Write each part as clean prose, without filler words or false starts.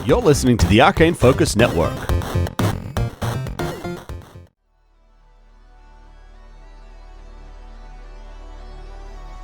You're listening to the Arcane Focus Network.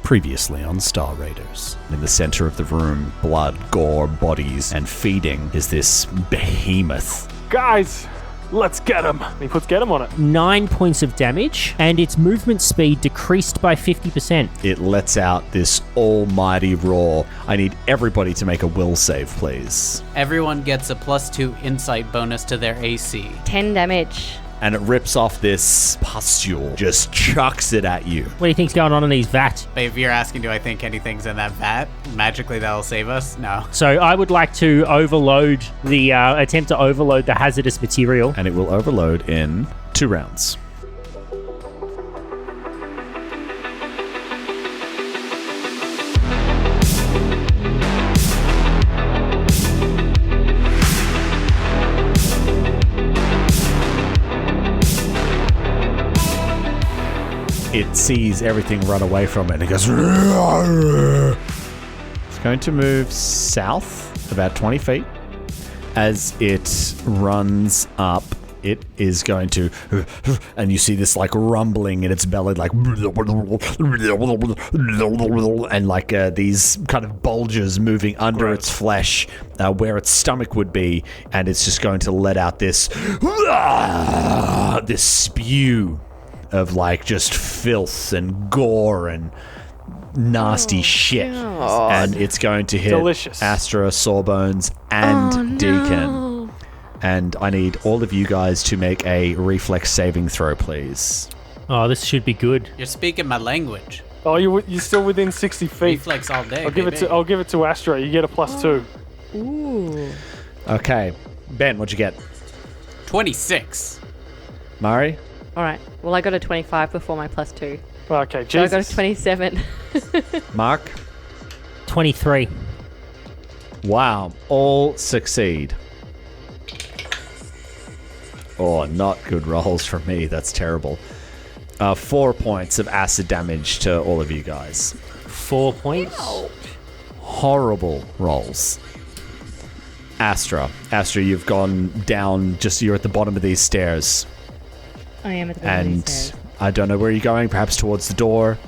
Previously on Star Raiders. In the center of the room, blood, gore, bodies, and feeding is this behemoth. Guys, let's get him. He puts get him on it. 9 points of damage, and its movement speed decreased by 50%. It lets out this almighty roar. I need everybody to make a will save, please. Everyone gets a +2 insight bonus to their AC. 10 damage. And it rips off this pustule, just chucks it at you. What do you think's going on in these vats? But if you're asking, do I think anything's in that vat? Magically that'll save us? No. So I would like to overload the, attempt to overload the hazardous material. And it will overload in 2 rounds. It sees everything run away from it and it goes. It's going to move south about 20 feet. As it runs up, it is going to, and you see this like rumbling in its belly, like, and like these kind of bulges moving under its flesh, where its stomach would be, and it's just going to let out this spew of like just filth and gore and nasty shit. God. And it's going to hit Delicious. Astra, Sawbones, and Deacon. And I need all of you guys to make a reflex saving throw, please. Oh, this should be good. You're speaking my language. Oh, you're still within 60 feet. Reflex all day, I'll give it to Astra. You get a +2. Ooh. Okay. Ben, what'd you get? 26. Mari? All right. Well, I got a 25 before my +2. Okay, So I got Jesus. a 27. Mark? 23. Wow. All succeed. Oh, not good rolls for me. That's terrible. 4 points of acid damage to all of you guys. 4 points. Horrible rolls. Astra, you've gone down, you're at the bottom of these stairs. I am at the bottom of And these stairs. I don't know where you're going, perhaps towards the door.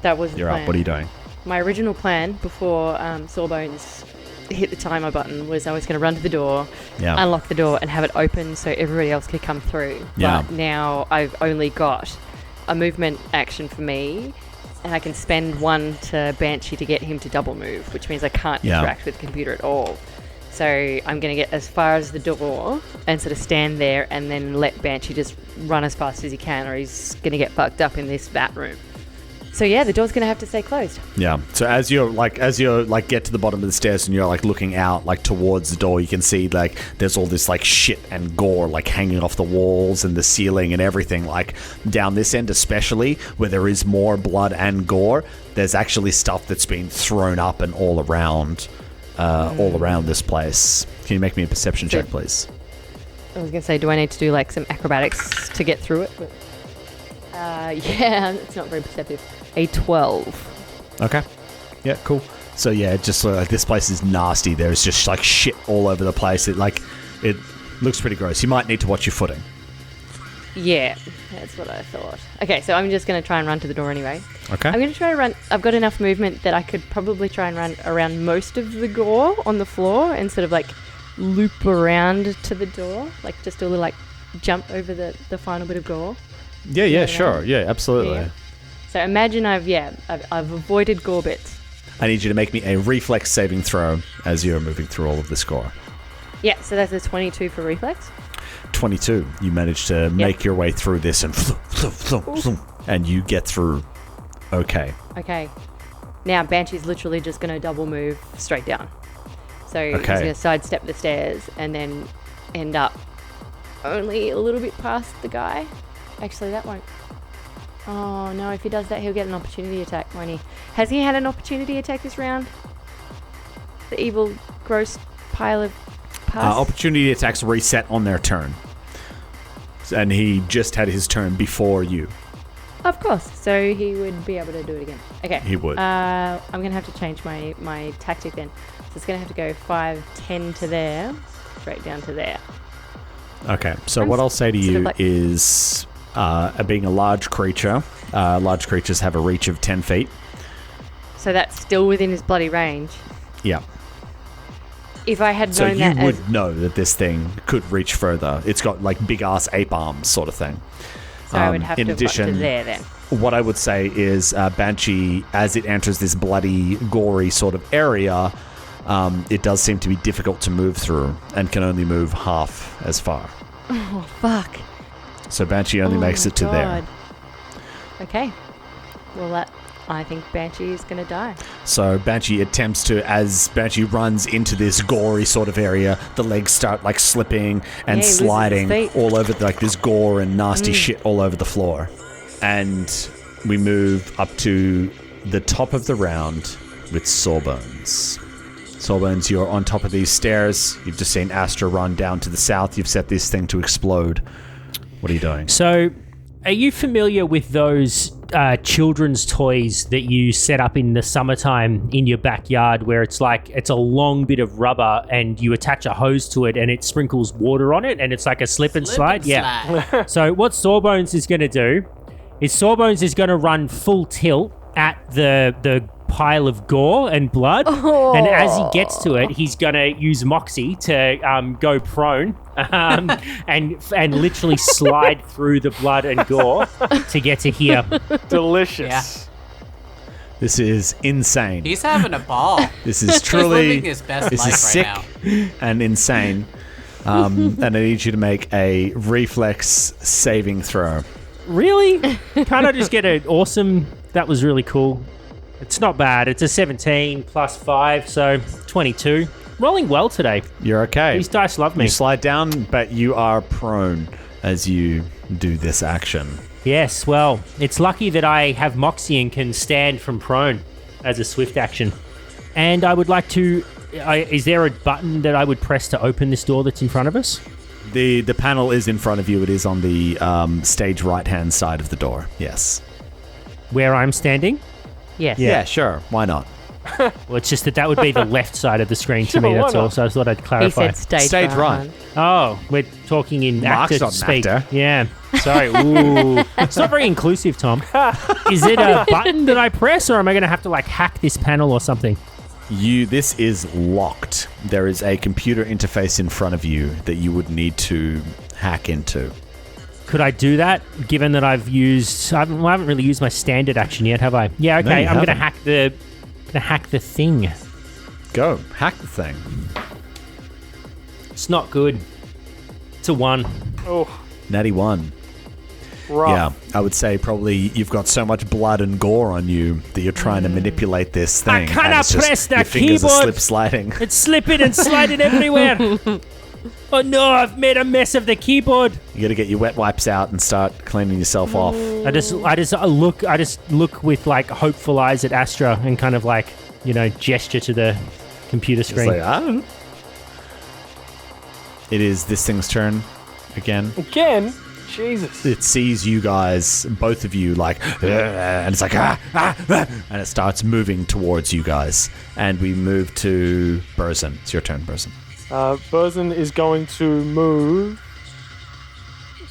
That was the You're plan. up. What are you doing? My original plan before Sawbones hit the timer button was I was going to run to the door, Yeah. unlock the door, and have it open so everybody else could come through. Yeah. But now I've only got a movement action for me, and I can spend 1 to Banshee to get him to double move, which means I can't interact with the computer at all. So I'm going to get as far as the door and sort of stand there and then let Banshee just run as fast as he can, or he's going to get fucked up in this bat room. So yeah, the door's going to have to stay closed. Yeah. So as you're get to the bottom of the stairs and you're like looking out like towards the door, you can see like there's all this like shit and gore like hanging off the walls and the ceiling and everything. Like down this end especially, where there is more blood and gore, there's actually stuff that's been thrown up and all around this place. Can you make me a perception check, please? I was going to say, do I need to do like some acrobatics to get through it? But, yeah, it's not very perceptive. A 12. Okay. Yeah, cool. So yeah, just like this place is nasty. There's just like shit all over the place. It looks pretty gross. You might need to watch your footing. Yeah, that's what I thought. Okay, so I'm just going to try and run to the door anyway. Okay. I'm going to try to run. I've got enough movement that I could probably try and run around most of the gore on the floor and sort of like loop around to the door, like just do a little like jump over the final bit of gore. Yeah, sure. Yeah, absolutely. Yeah. So imagine I've avoided gore bits. I need you to make me a reflex saving throw as you're moving through all of this gore. Yeah, so that's a 22 for reflex. 22. You manage to make your way through this and you get through okay. Okay. Now Banshee's literally just going to double move straight down. So he's Okay. going to sidestep the stairs and then end up only a little bit past the guy. Actually, that won't. Oh, no, if he does that, he'll get an opportunity attack, won't he? Has he had an opportunity attack this round? The evil, gross pile of pus? Opportunity attacks reset on their turn. And he just had his turn before you. Of course. So he would be able to do it again. Okay. He would. I'm going to have to change my tactic then. So it's going to have to go 5, 10 to there. straight down to there. Okay, so what I'll say to sort of you like- is, being a large creature, large creatures have a reach of 10 feet. So that's still within his bloody range. Yeah. If I had So known you that would know that this thing could reach further. It's got like big ass ape arms sort of thing. so I would have in to have got to addition- there then. What I would say is Banshee, as it enters this bloody, gory sort of area, it does seem to be difficult to move through and can only move half as far. Oh, fuck. So Banshee only makes it to there. Okay. Well, I think Banshee is going to die. So Banshee attempts to, as Banshee runs into this gory sort of area, the legs start like slipping and Yeah, he loses his sliding feet. all over like this gore and nasty shit all over the floor. And we move up to the top of the round with Sawbones. Sawbones, you're on top of these stairs. You've just seen Astra run down to the south. You've set this thing to explode. What are you doing? So, are you familiar with those children's toys that you set up in the summertime in your backyard where it's like, it's a long bit of rubber and you attach a hose to it and it sprinkles water on it and it's like a slip and slide? Yeah. So what Sawbones is going to do is Sawbones is going to run full tilt at the pile of gore and blood, and as he gets to it, he's going to use Moxie to go prone and literally slide through the blood and gore to get to here. Delicious. Yeah. This is insane. He's having a ball. This is truly living his best this life is sick right and insane. And I need you to make a reflex saving throw. Really? Can't I just get an awesome... That was really cool. It's not bad. It's a 17 plus 5, so 22. Rolling well today. You're okay. These dice love me. You slide down, but you are prone as you do this action. Yes, well, it's lucky that I have Moxie and can stand from prone as a swift action. And I would like to... is there a button that I would press to open this door that's in front of us? The panel is in front of you. It is on the stage right-hand side of the door. Yes. Where I'm standing? Yes. Yeah, sure. Why not? Well, it's just that would be the left side of the screen to me, Sure, that's why all. not? So I thought I'd He clarify. said Stage right. Oh, we're talking in Mark's actor not an speak. actor. Yeah. Sorry. Ooh. It's not very inclusive, Tom. Is it a button that I press, or am I going to have to like hack this panel or something? This is locked. There is a computer interface in front of you that you would need to hack into. Could I do that, given that I haven't really used my standard action yet, have I? Yeah, No, okay. you I'm going to haven't. hack the thing. Go. Hack the thing. It's not good. It's a 1. Oh, Natty 1. rough. Yeah, I would say probably you've got so much blood and gore on you that you're trying to manipulate this thing. I cannot and it's just press the your fingers are keyboard. slip sliding. It's slipping and sliding everywhere. Oh no, I've made a mess of the keyboard. You got to get your wet wipes out and start cleaning yourself off. I just look with like hopeful eyes at Astra and kind of like, gesture to the computer It's screen. like, I don't know. It is this thing's turn again. Again? Jesus. It sees you guys, both of you, like, and it's like, and it starts moving towards you guys. And we move to Burzin. It's your turn, Burzin. Burzin is going to move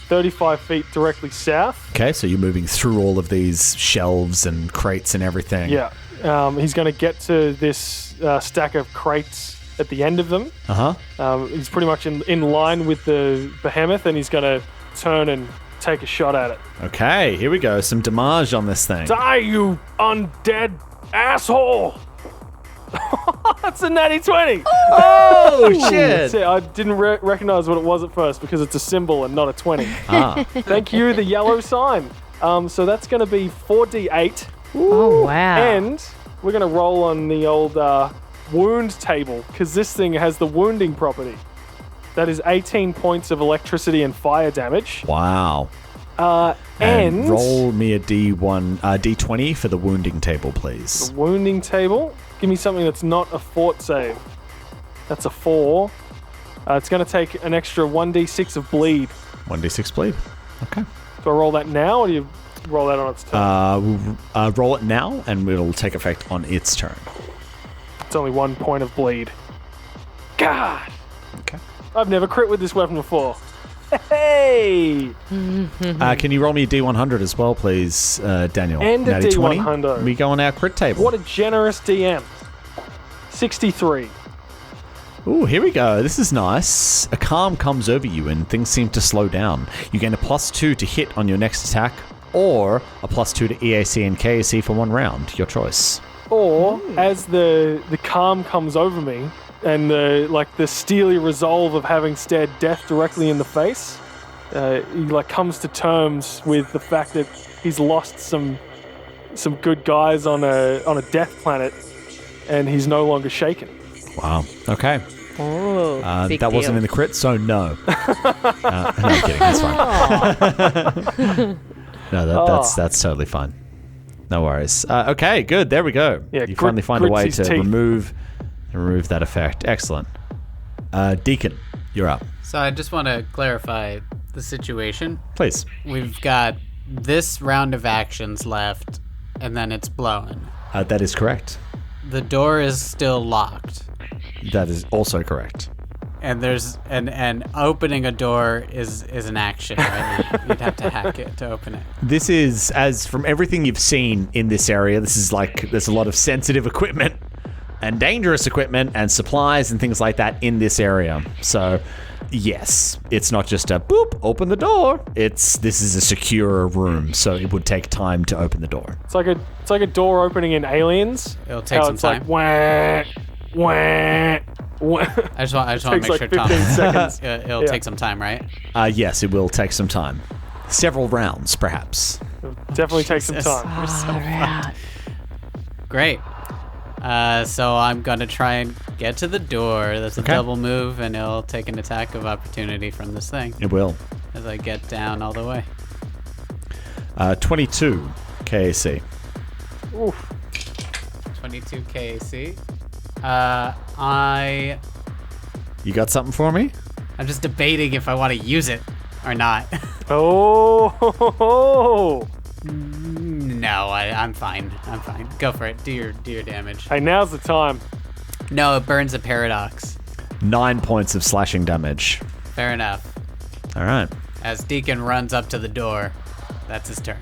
35 feet directly south. Okay, so you're moving through all of these shelves and crates and everything. Yeah. He's going to get to this stack of crates at the end of them. Uh-huh. He's pretty much in line with the Behemoth, and he's going to turn and take a shot at it. Okay, here we go. Some damage on this thing. Die, you undead asshole! That's a natty 20! Oh, shit! See, I didn't recognize what it was at first because it's a symbol and not a 20. Ah. Thank you, the yellow sign. So that's going to be 4d8. Oh, wow. And we're going to roll on the old wound table because this thing has the wounding property. That is 18 points of electricity and fire damage. Wow. And roll me a D20 for the wounding table, please. the wounding table. Give me something that's not a fort save. That's a 4. It's going to take an extra 1d6 of bleed. 1d6 bleed. Okay. Do I roll that now, or do you roll that on its turn? Roll it now, and it'll take effect on its turn. It's only 1 point of bleed. God! Okay. I've never crit with this weapon before. Hey! Can you roll me a D100 as well, please, Daniel? And a Natty 20. D100. We go on our crit table. What a generous DM. 63. Ooh, here we go. This is nice. A calm comes over you and things seem to slow down. You gain a +2 to hit on your next attack, or a +2 to EAC and KAC for 1 round. Your choice. Or, as the calm comes over me, and the steely resolve of having stared death directly in the face, he comes to terms with the fact that he's lost some good guys on a death planet, and he's no longer shaken. Wow. Okay. Oh, big that deal. wasn't in the crit, so no. No, I'm kidding. That's fine. No, that's totally fine. No worries. Okay, good. There we go. Yeah, you finally find a way grits his to teeth. remove that effect. Excellent. Deacon, you're up. So I just want to clarify the situation. Please. We've got this round of actions left, and then it's blown. That is correct. The door is still locked. That is also correct. And there's and opening a door is an action, right? You'd have to hack it to open it. This is, as from everything you've seen in this area, this is there's a lot of sensitive equipment and dangerous equipment and supplies and things like that in this area. So, yes, it's not just a boop, open the door. This is a secure room, so it would take time to open the door. It's like a door opening in Aliens. It'll take how some it's time. Like, wah, wah, wah. I just want to Takes make like sure, Tom. 15 seconds. It'll take some time, right? Yes, it will take some time. Several rounds, perhaps. Definitely takes some Jesus. time. Great. So I'm gonna try and get to the door. That's a Okay. double move, and it'll take an attack of opportunity from this thing It will. as I get down all the way. 22 KAC. Oof. 22 KAC. You got something for me? I'm just debating if I want to use it or not. Oh. No, I'm fine. I'm fine. Go for it. Do your damage. Hey, now's the time. No, it burns a paradox. 9 points of slashing damage. Fair enough. All right. As Deacon runs up to the door, that's his turn.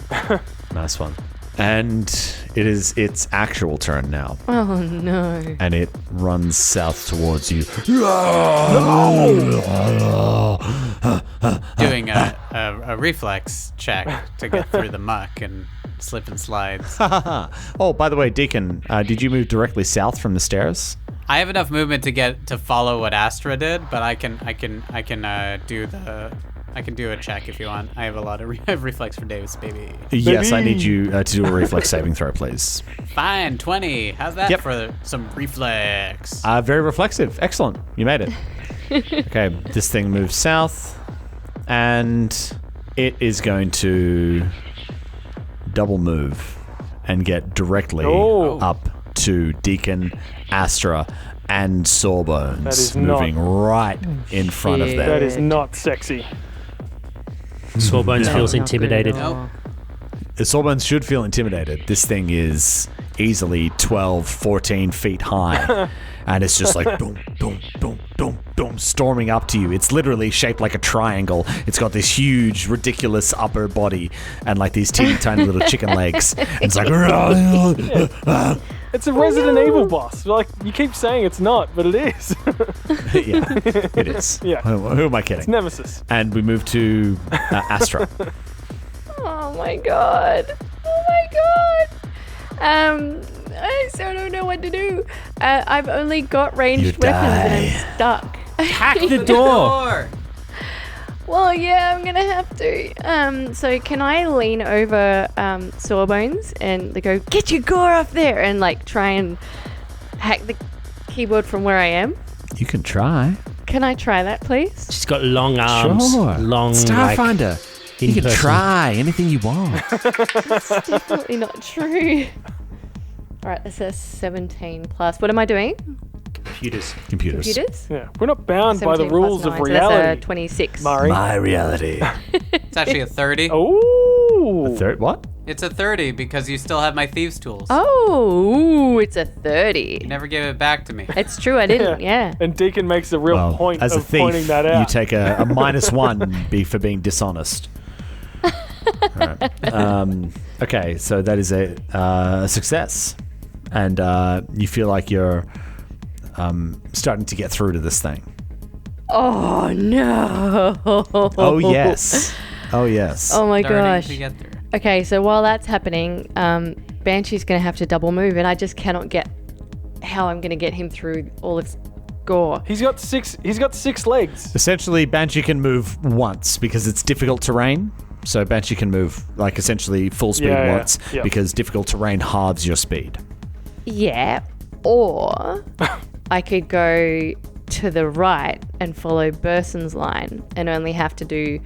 Nice one. And it is its actual turn now. Oh no. And it runs south towards you. Doing a reflex check to get through the muck and slip and slides. Oh, by the way, Deacon, did you move directly south from the stairs? I have enough movement to follow what Astra did, but I can do a check if you want. I have a lot of I have reflex for Davis, baby. Yes, I need you to do a reflex saving throw, please. Fine, 20. How's that Yep. for some reflex? Very reflexive. Excellent. You made it. Okay, this thing moves south, and it is going to double move and get directly up to Deacon, Astra, and Sawbones, That is moving right in front of them. That is not sexy. Sawbones feels Not intimidated. good at all. Sawbones should feel intimidated. This thing is easily 12, 14 feet high. And it's just like boom, boom, boom, boom, boom, storming up to you. It's literally shaped like a triangle. It's got this huge, ridiculous upper body and like these teeny tiny little chicken legs. And it's like, It's a Resident Evil boss. Like, you keep saying it's not, but it is. yeah, it is. Yeah. Who am I kidding? It's Nemesis. And we move to Astra. Oh my god. Oh my god. I still don't know what to do. I've only got ranged You weapons and die. I'm stuck. Hack the door! Well, yeah, I'm gonna have to. So can I lean over Sawbones and go, get your gore off there, and like try and hack the keyboard from where I am? You can try. Can I try that, please? She's got long arms. Sure. Long, Starfinder. like, You can in-person. try anything you want. That's definitely not true. All right, this is 17 plus. What am I doing? Computers. Computers? Yeah. We're not bound by the 17 plus rules of 9, so reality. that's 26. Mari. My reality. It's actually a 30. Oh. Third, what? It's a 30 because you still have my thieves' tools. Oh, ooh, it's a 30. You never gave it back to me. It's true, I didn't. Yeah. And Deacon makes a real point as a of thief, pointing that out. you take a -1 for being dishonest. Right. Okay, so that is a success, and you feel like you're starting to get through to this thing. Oh no. Oh yes. Oh yes. Oh my Starting gosh. to get there. Okay, so while that's happening, Banshee's gonna have to double move, and I just cannot get how I'm gonna get him through all of gore. He's got six legs. Essentially, Banshee can move once because it's difficult terrain. So Banshee can move like essentially full speed once because difficult terrain halves your speed. Yeah, or I could go to the right and follow Burson's line and only have to do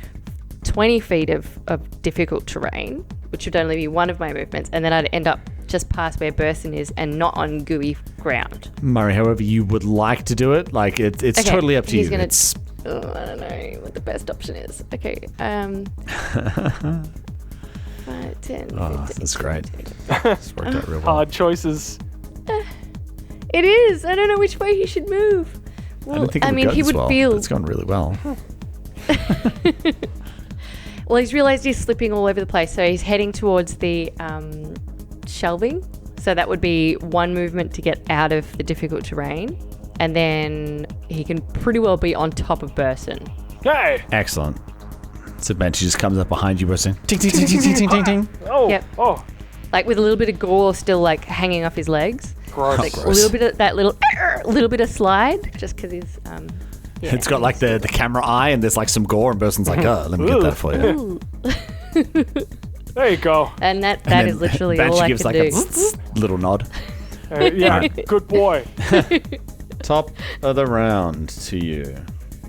20 feet of difficult terrain, which would only be one of my movements, and then I'd end up just past where Burson is and not on gooey ground. Murray, however you would like to do it, like it's Okay, totally up to you. It's I don't know what the best option is. Okay. 5, 10, 15, that's great. 20. It's worked out real well. Hard choices. It is. I don't know which way he should move. Well, I don't think it would go he this would well. feel. It's gone really well. Well, he's realised he's slipping all over the place, so he's heading towards the shelving. So that would be one movement to get out of the difficult terrain, and then he can pretty well be on top of Burson. Hey! Excellent. So Banshee just comes up behind you, Burson. Ting, ting, ting, ting, ting, ting, ting, ting. Oh! Yep. Oh! Like with a little bit of gore still like hanging off his legs. Gross. Like a little bit of that little bit of slide, just because he's yeah, It's got like the camera eye and there's like some gore and Burson's like, oh, let me get that for you. Ooh. There you go. And that And is then literally Banshee all I gives can like do. a little nod. Yeah, good boy. Top of the round to you.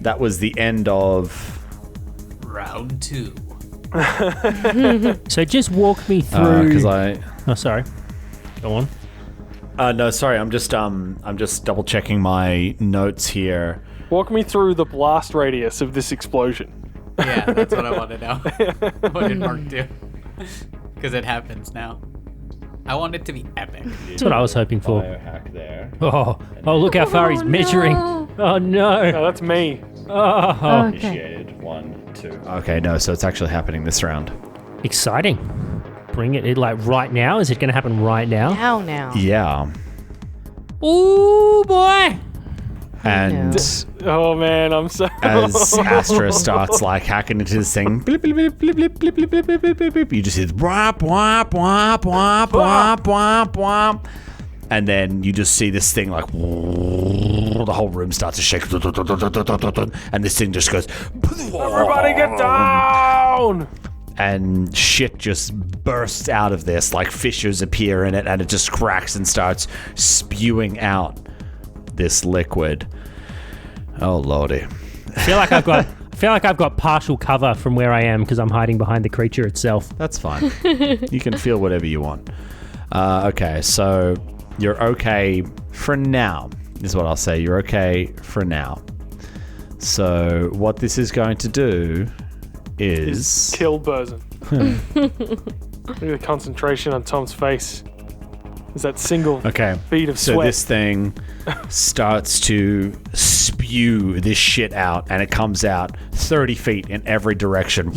That was the end of... Round 2. So just walk me through. Because I... Oh, sorry. Go on. no, sorry. I'm just double checking my notes here. Walk me through the blast radius of this explosion. Yeah, that's what I want to know. What did Mark do? Because it happens now. I want it to be epic. That's what I was hoping for. Biohack there. Oh, look how far he's measuring. no. Oh, no. No, that's me. Oh, Okay. Initiated 1, 2. Okay, no, so it's actually happening this round. exciting. Bring it, like, right now? Is it going to happen right now? Now. Yeah. Ooh, boy. And Oh man, I'm so. as Astra starts like hacking into this thing, blip, blip, blip, blip, blip, blip, blip, blip, blip, blip, blip, you just hear whop, whop, whop, whop, whop, whop, whop. And then you just see this thing like the whole room starts to shake, and this thing just goes. Everybody get down! And shit just bursts out of this, like fissures appear in it, and it just cracks and starts spewing out this liquid. Oh lordy! I feel like I've got partial cover from where I am because I'm hiding behind the creature itself. That's fine. You can feel whatever you want. Okay, so you're okay for now, is what I'll say. You're okay for now. So what this is going to do is Kill Burzin. Look at the concentration on Tom's face. There's that single bead of so sweat. this thing starts to spew this shit out, and it comes out 30 feet in every direction.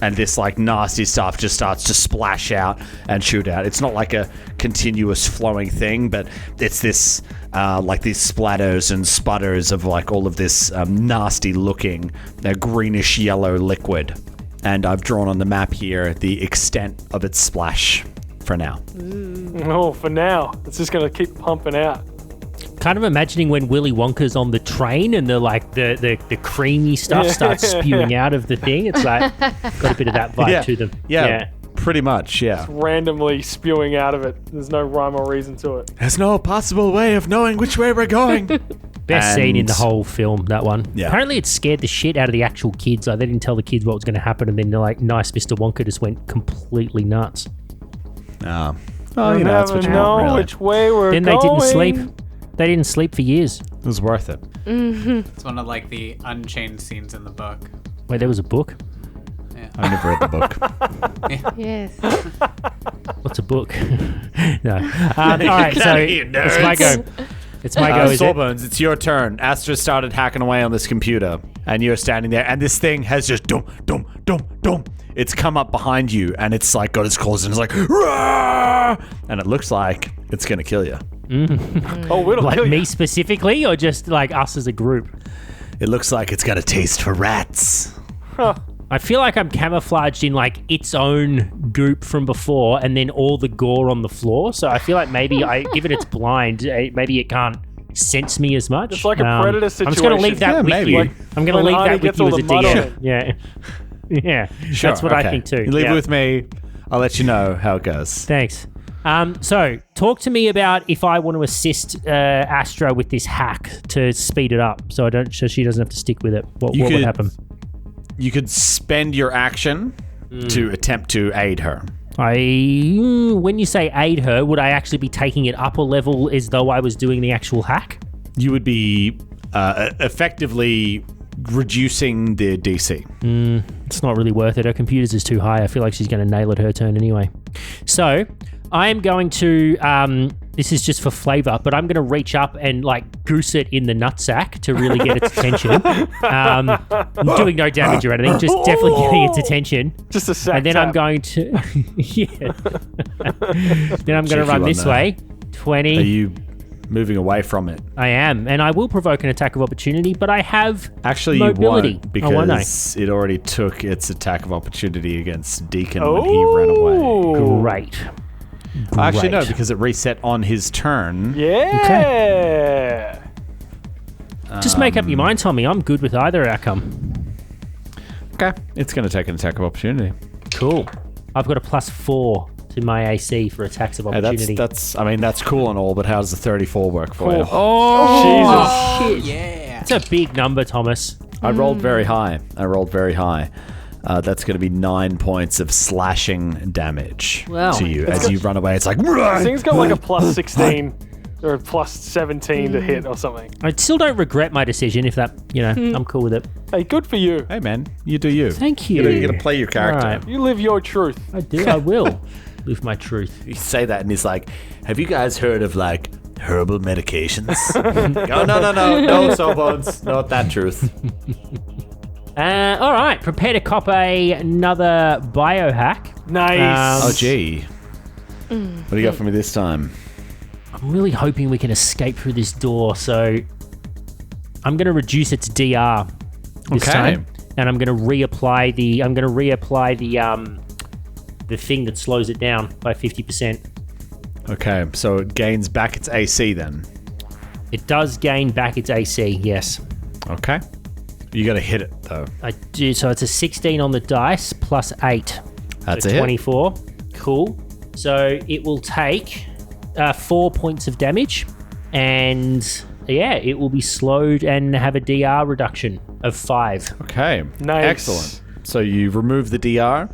And this like nasty stuff just starts to splash out and shoot out. It's not like a continuous flowing thing, but it's this like these splatters and sputters of like all of this nasty looking greenish yellow liquid. And I've drawn on the map here the extent of its splash for now. Oh, for now. It's just going to keep pumping out. Kind of imagining when Willy Wonka's on the train and the creamy stuff starts spewing out of the thing. It's like got a bit of that vibe to them. Yeah, pretty much, yeah. Randomly spewing out of it. There's no rhyme or reason to it. There's no possible way of knowing which way we're going. Best scene in the whole film, that one. Yeah. Apparently it scared the shit out of the actual kids. Like, they didn't tell the kids what was going to happen, and then they're like, nice Mr. Wonka just went completely nuts. Oh, I you know, that's what you want, really. which way we're Then going. they didn't sleep. They didn't sleep for years. It was worth it. It's one of like the unchanged scenes in the book. Wait, there was a book? Yeah. I never read the book. Yes. What's a book? No. All right, so it's my go. It's my go, is it? Sawbones, it's your turn. Astra started hacking away on this computer, and you're standing there, and this thing has just dum. It's come up behind you, and it's like got its claws, and it's like, Rah! And it looks like it's gonna kill you. Oh, it'll Like kill me you. specifically, or just like us as a group? It looks like it's got a taste for rats. I feel like I'm camouflaged in like its own goop from before, and then all the gore on the floor. So I feel like maybe given it's blind, maybe it can't sense me as much. It's like a predator I'm just situation. gonna leave that Yeah, with maybe. you. Like I'm gonna when leave Arnie that with gets you all as a the mud on DM. it. Yeah, yeah. Sure, That's what I okay. think too. You leave Yeah. it with me. I'll let you know how it goes. Thanks. So talk to me about if I want to assist Astra with this hack to speed it up, so she doesn't have to stick with it. What would happen? You could spend your action to attempt to aid her. When you say aid her, would I actually be taking it up a level as though I was doing the actual hack? You would be effectively reducing the DC. It's not really worth it. Her computer's is too high. I feel like she's going to nail it her turn anyway. So I am going to, this is just for flavor, but I'm going to reach up and like goose it in the nutsack to really get its attention. Doing no damage or anything, just definitely getting its attention. Just a sack And then tap. I'm going to, yeah. Then I'm going to Check run you on this that. way. 20. Are you moving away from it? I am, and I will provoke an attack of opportunity, but I have Actually, mobility. you won't, Oh, won't I? because it already took its attack of opportunity against Deacon when he ran away. Great. Actually, no, Great. because it reset on his turn. Yeah. Just make up your mind, Tommy. I'm good with either outcome. Okay. It's going to take an attack of opportunity. Cool. I've got a +4 to my AC for attacks of Hey, opportunity. that's cool and all, but how does the 34 work for you? Oh, Jesus. Yeah. it's a big number, Thomas. I rolled very high. That's going to be 9 points of slashing damage Wow. to you as you run away. It's like, This thing's got like a +16 or a +17 to hit or something. I still don't regret my decision if that, I'm cool with it. Hey, good for you. hey man, you do you. Thank you. You're going to play your character. Alright. You live your truth. I do. I will live my truth. You say that and he's like, have you guys heard of like herbal medications? No, Sawbones. Not that truth. All right. Prepare to cop another biohack. Nice. Oh, gee. What do you got for me this time? I'm really hoping we can escape through this door, so I'm going to reduce its DR this Okay. time, and I'm going to reapply the thing that slows it down by 50%. Okay, so it gains back its AC then. It does gain back its AC, yes. Okay. You got to hit it though. I do. So it's a 16 on the dice plus 8. That's So a hit. 24. Cool. So it will take 4 points of damage, and yeah, it will be slowed and have a DR reduction of 5. Okay. Nice. Excellent. So you remove the DR,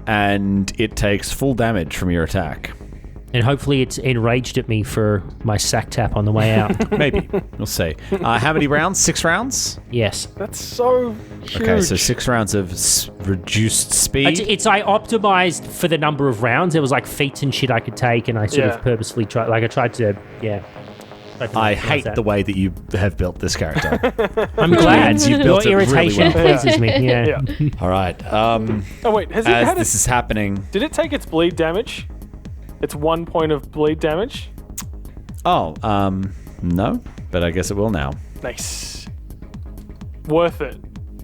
and it takes full damage from your attack. And hopefully it's enraged at me for my sack tap on the way out. Maybe. We'll see. How many rounds? 6 rounds? Yes. That's so huge. Okay, so 6 rounds of reduced speed. It's I optimized for the number of rounds. There was like feats and shit I could take, and I sort Yeah. of purposefully tried. Like I tried to I maximize hate that. the way that you have built this character. I'm glad You've your built it really irritation well. pleases me. Yeah. Yeah. All right. Oh wait, has it As had this is happening... Did it take its bleed damage? It's 1 point of bleed damage. Oh, no, but I guess it will now. Nice. Worth it.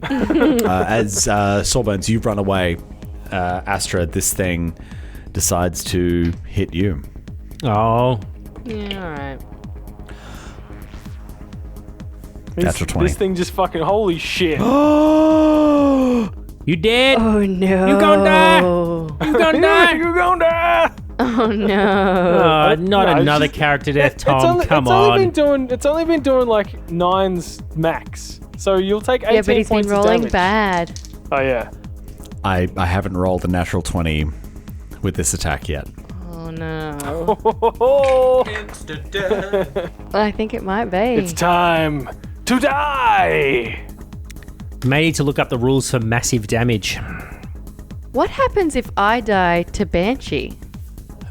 As Sawbones, you run away, Astra, this thing decides to hit you. Oh, Yeah, all right. Natural 20. This thing just fucking holy shit. you dead? Oh no. You gonna die? You gonna die? You gonna die? Oh no. Oh, not No, it's another just- character death, It's Tom. only- Come it's only on. It's only been doing like 9s max. So you'll take 18 Yeah, but he's been points of rolling damage. bad. Oh yeah. I haven't rolled a natural 20 with this attack yet. Oh no. Oh, I think it might be. it's time to die. May need to look up the rules for massive damage. What happens if I die to Banshee?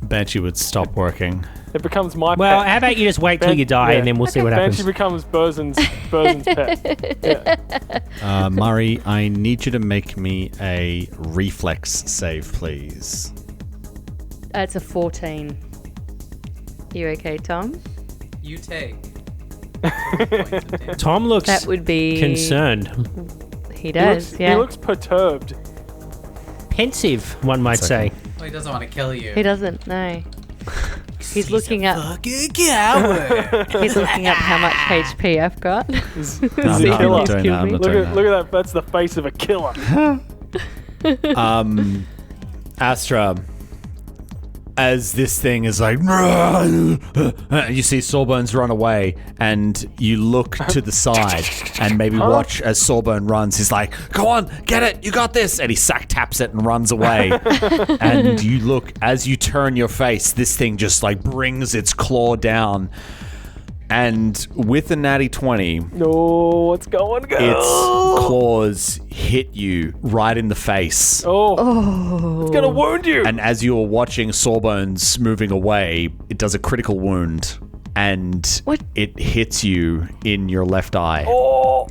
Banshee would stop working. It becomes my Well, pet. how about you just wait till you die and then we'll see what happens. Banshee becomes Burzen's pet. Yeah. Murray, I need you to make me a reflex save, please. It's a 14. You okay, Tom? You take. points of damage. Tom looks That would be concerned. He does. He looks perturbed. Pensive, one might say. Well, he doesn't want to kill you. He doesn't. No. He's looking up. Fucking coward. He's looking up how much HP I've got. He's No, a I'm killer. not doing that. I'm not Look doing at that. that. That's the face of a killer. Astra, as this thing is like, you see Sawbones run away, and you look to the side and maybe watch as Sawbone runs. He's like, "Go on, get it, you got this!" And he sack taps it and runs away. And you look as you turn your face. This thing just like brings its claw down, and with a natty 20. No, what's going on? Its claws hit you right in the face. It's gonna wound you. And as you're watching Sawbones moving away, it does a critical wound. And What? it hits you in your left eye. Oh,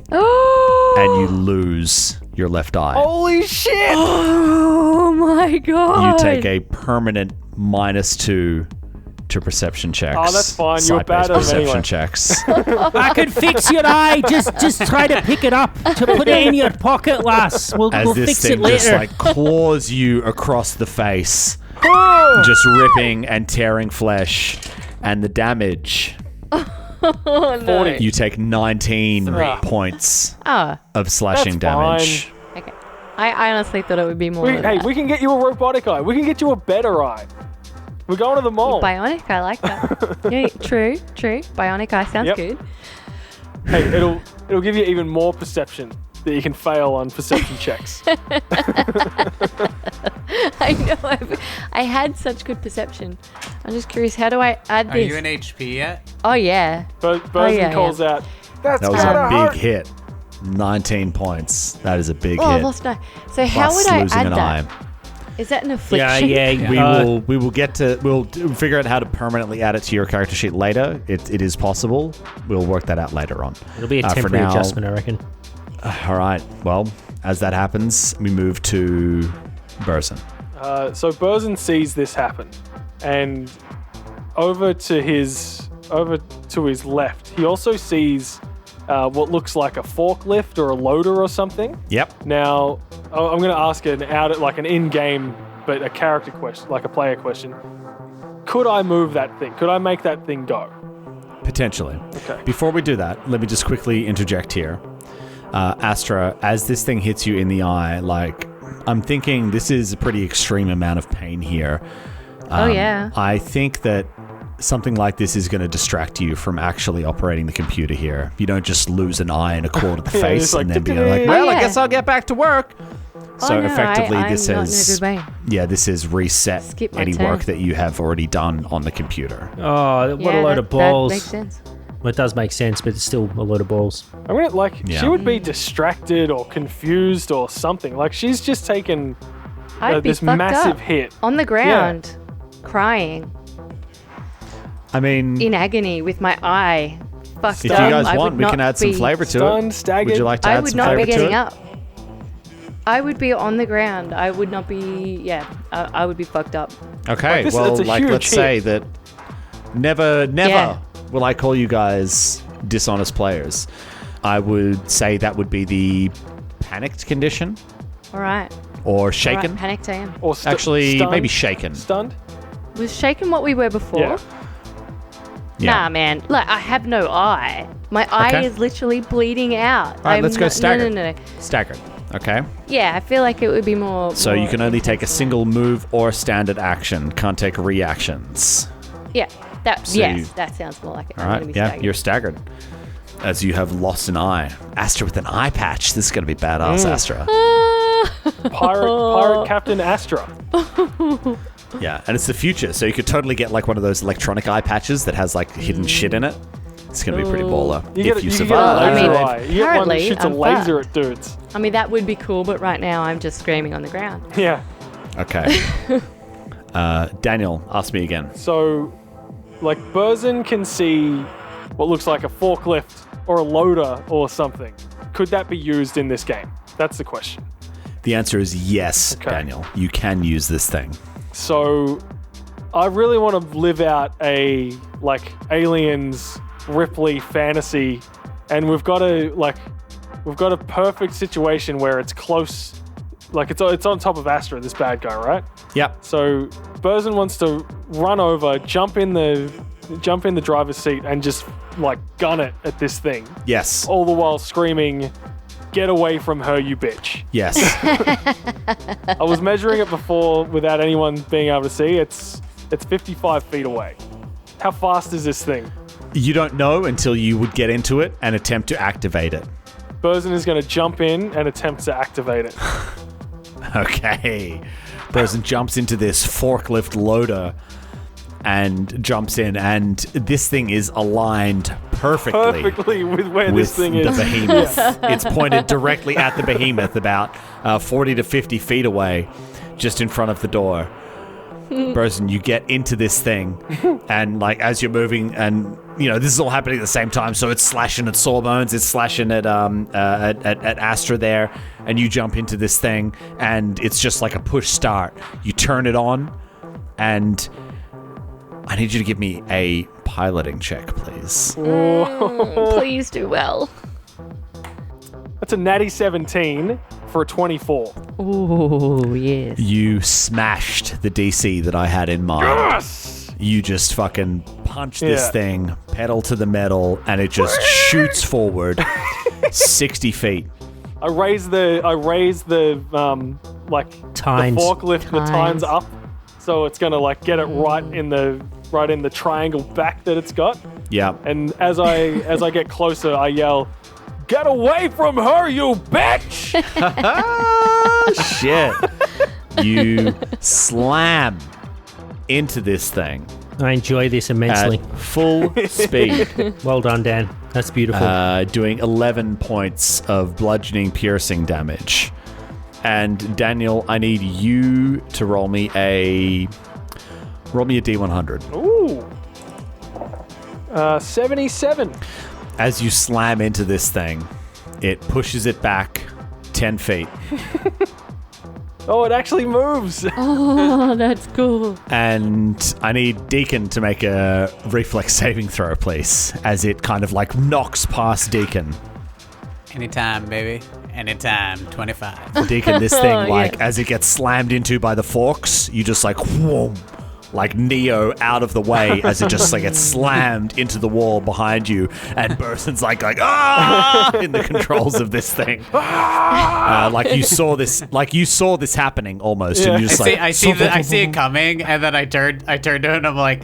And you lose your left eye. holy shit! Oh my god. You take a permanent -2 to perception checks. Oh, that's fine. You're bad Sight-based at 'em perception anyway. checks. I could fix your eye. Just try to pick it up to put it in your pocket, lass. We'll As this fix it thing just later. like claws you across the face, just ripping and tearing flesh, and the damage. Oh, no. You take 19 points Ah, of slashing That's damage. okay. I honestly thought it would be more than Hey, that. we can get you a robotic eye. We can get you a better eye. We're going to the mall. Bionic, I like that. Yeah, true. Bionic eye sounds Yep. good. Hey, it'll give you even more perception that you can fail on perception checks. I know. I had such good perception. I'm just curious, how do I add Are this? you in HP yet? Oh, yeah. Burzen yeah, calls out, "That's That was gonna a big hurt." hit. 19 points. That is a big Oh, I've hit. lost my... So how Plus would I losing add an that? eye. Is that an yeah, affliction? yeah. We'll figure out how to permanently add it to your character sheet later. It is possible. We'll work that out later on. It'll be a For temporary now- adjustment, I reckon. All right. Well, as that happens, we move to Burson. So Burzen sees this happen, and over to his left, he also sees what looks like a forklift or a loader or something. Yep. Now, I'm going to ask an in-game, but a character question, like a player question. Could I move that thing? Could I make that thing go? Potentially. Okay. Before we do that, let me just quickly interject here. Astra, as this thing hits you in the eye, like, I'm thinking this is a pretty extreme amount of pain here. Oh, yeah. I think that something like this is going to distract you from actually operating the computer here. You don't just lose an eye and a claw to the Yeah, face it's like, and then be like, "Oh, well, yeah. I guess I'll get back to work. So no, effectively, I'm this not in a is good way. this is reset Skip my any turn. work that you have already done on the computer. Oh, what Yeah, a load of that balls. makes sense. Well, it does make sense, but it's still a load of balls. I'm gonna Yeah. she would be distracted or confused or something. Like she's just taken I'd be this fucked massive up. hit. On the ground, crying, I mean, in agony with my eye fucked if up. you guys I want, would we not can add some be- flavor to Stunned, it. staggered. Would you like to I add would some not flavor be to getting it? up. I would be on the ground. I would not be. Yeah, I would be fucked up. Okay, Like, well, that's a like, huge let's hit. say that never Yeah. will I call you guys dishonest players. I would say that would be the panicked condition All right. or shaken. All right, panicked I am. Or Actually, stunned? maybe shaken. Stunned? Was shaken what we were before? Yeah. Yeah. Nah, man. Look, I have no eye. My eye Okay. is literally bleeding out. All right, let's go staggered. No. Staggered. Okay. Yeah, I feel like it would be more. So you more can only take a intense. single move or standard action. Can't take reactions. Yeah, that. So yes, you- that sounds more like it. All I'm right. gonna be Yeah, staggered. you're staggered. As you have lost an eye. Astra with an eye patch. This is going to be badass, Astra. Pirate Captain Astra. Yeah, and it's the future, so you could totally get like one of those electronic eye patches that has like hidden shit in it. It's going to be pretty baller You if get, you you get a survive. laser I mean, eye. You get one that currently, shoots a I'm laser fucked. at dudes. I mean, that would be cool, but right now I'm just screaming on the ground. Yeah. Okay. Daniel, ask me again. So, like, Burzin can see what looks like a forklift or a loader or something. Could that be used in this game? That's the question. The answer is yes, Okay. Daniel. You can use this thing. So, I really want to live out a, like, Aliens Ripley fantasy, and we've got a perfect situation where it's close, like, it's on top of Astra, this bad guy, right? Yep. So Burzin wants to run over, jump in the driver's seat, and just like gun it at this thing. Yes. All the while screaming, "Get away from her, you bitch!" Yes. I was measuring it before without anyone being able to see. It's 55 feet away. How fast is this thing? You don't know until you would get into it and attempt to activate it. Burzin is going to jump in and attempt to activate it. Okay. Burzin jumps into this forklift loader and jumps in, and this thing is aligned perfectly with where with this thing the is. Behemoth. It's pointed directly at the Behemoth, about 40 to 50 feet away, just in front of the door. Burzin, you get into this thing, and like as you're moving, and you know this is all happening at the same time. So it's slashing at Sawbones, it's slashing at Astra there, and you jump into this thing, and it's just like a push start. You turn it on, and I need you to give me a piloting check, please. Please do well. That's a natty 17 for a 24. Ooh, yes. You smashed the DC that I had in mind. Yes! You just fucking punch this Yeah. thing, pedal to the metal, and it just shoots forward 60 feet. I raise the like Tines. the forklift, the Tines. tines up, so it's gonna like get it right in the triangle back that it's got. Yeah. And as I get closer, I yell, "Get away from her, you bitch!" Shit. You slam into this thing I enjoy this immensely. at full speed, Well done, Dan. That's beautiful. doing 11 points of bludgeoning piercing damage. And Daniel, I need you to roll me a D100. Ooh. 77. As you slam into this thing, it pushes it back 10 feet. Oh, it actually moves. Oh, that's cool. And I need Deacon to make a reflex saving throw, please, as it kind of like knocks past Deacon. Anytime, baby. Anytime. 25. Deacon, this thing, Yeah. like, as it gets slammed into by the forks, you just like, whoom, like Neo out of the way as it just like gets slammed into the wall behind you, and Burton's like ah in the controls of this thing. Like you saw this happening almost, and you just I see it coming, and then I turned to him and I'm like,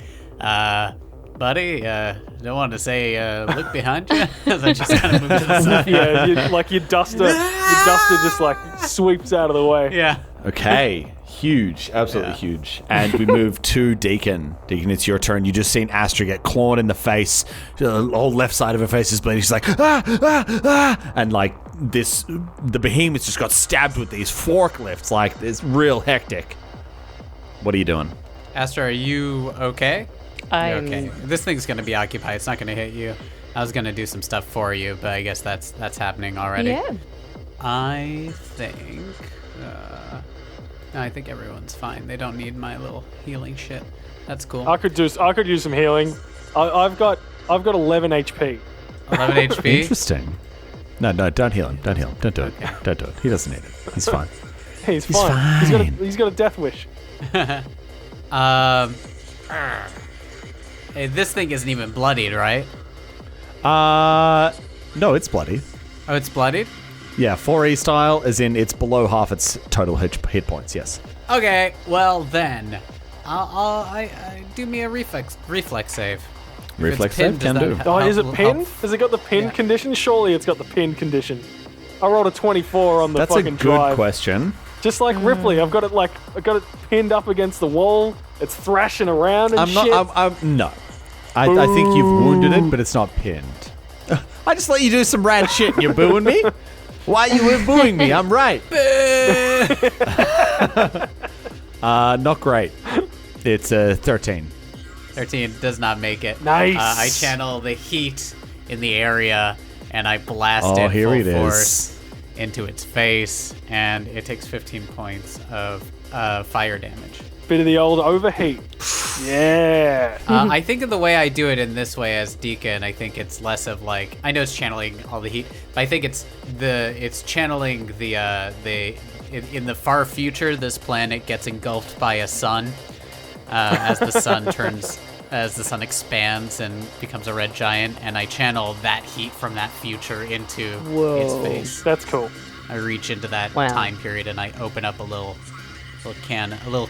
buddy, don't want to say look behind you. As I just kind of move to the side. Yeah, your duster just like sweeps out of the way. Yeah. Okay, huge, absolutely huge. And we move to Deacon. Deacon, it's your turn. You just seen Astra get clawed in the face. The whole left side of her face is bleeding. She's like, and like the Behemoth just got stabbed with these forklifts. Like, it's real hectic. What are you doing? Astra, are you okay? I'm Okay. This thing's gonna be occupied. It's not gonna hit you. I was gonna do some stuff for you, but I guess that's happening already. Yeah. I think. I think everyone's fine. They don't need my little healing shit. That's cool. I could use some healing. I've got 11 HP. 11 HP. Interesting. No, don't heal him. Don't heal him. Don't do it. Don't do it. He doesn't need it. He's fine. He's He's fine. fine. He's got a death wish. Hey, this thing isn't even bloodied, right? No, it's bloody. Oh, it's bloodied? Yeah, 4E style, as in it's below half its total hit points. Yes. Okay, well then, I do me a reflex save. If Reflex it's pinned, save can does do. that Oh, help- is it help- pinned? Has it got the pinned Yeah. condition? Surely it's got the pinned condition. I rolled a 24 on the That's a fucking good drive. question. Just like Ripley, I got it pinned up against the wall. It's thrashing around and I'm shit. not. No. I think you've wounded it, but it's not pinned. I just let you do some rad shit and you're booing me? Why you booing me? I'm right. Not great. It's a 13. 13 does not make it. Nice. I channel the heat in the area, and I blast Oh, it here full it is. force into its face, and it takes 15 points of fire damage. Bit of the old overheat. Yeah. I think of the way I do it in this way as Deacon, I think it's less of like, I know it's channeling all the heat, but I think it's channeling in the far future, this planet gets engulfed by a sun as the sun expands and becomes a red giant, and I channel that heat from that future into its face. That's cool. I reach into that Wow. time period and I open up a little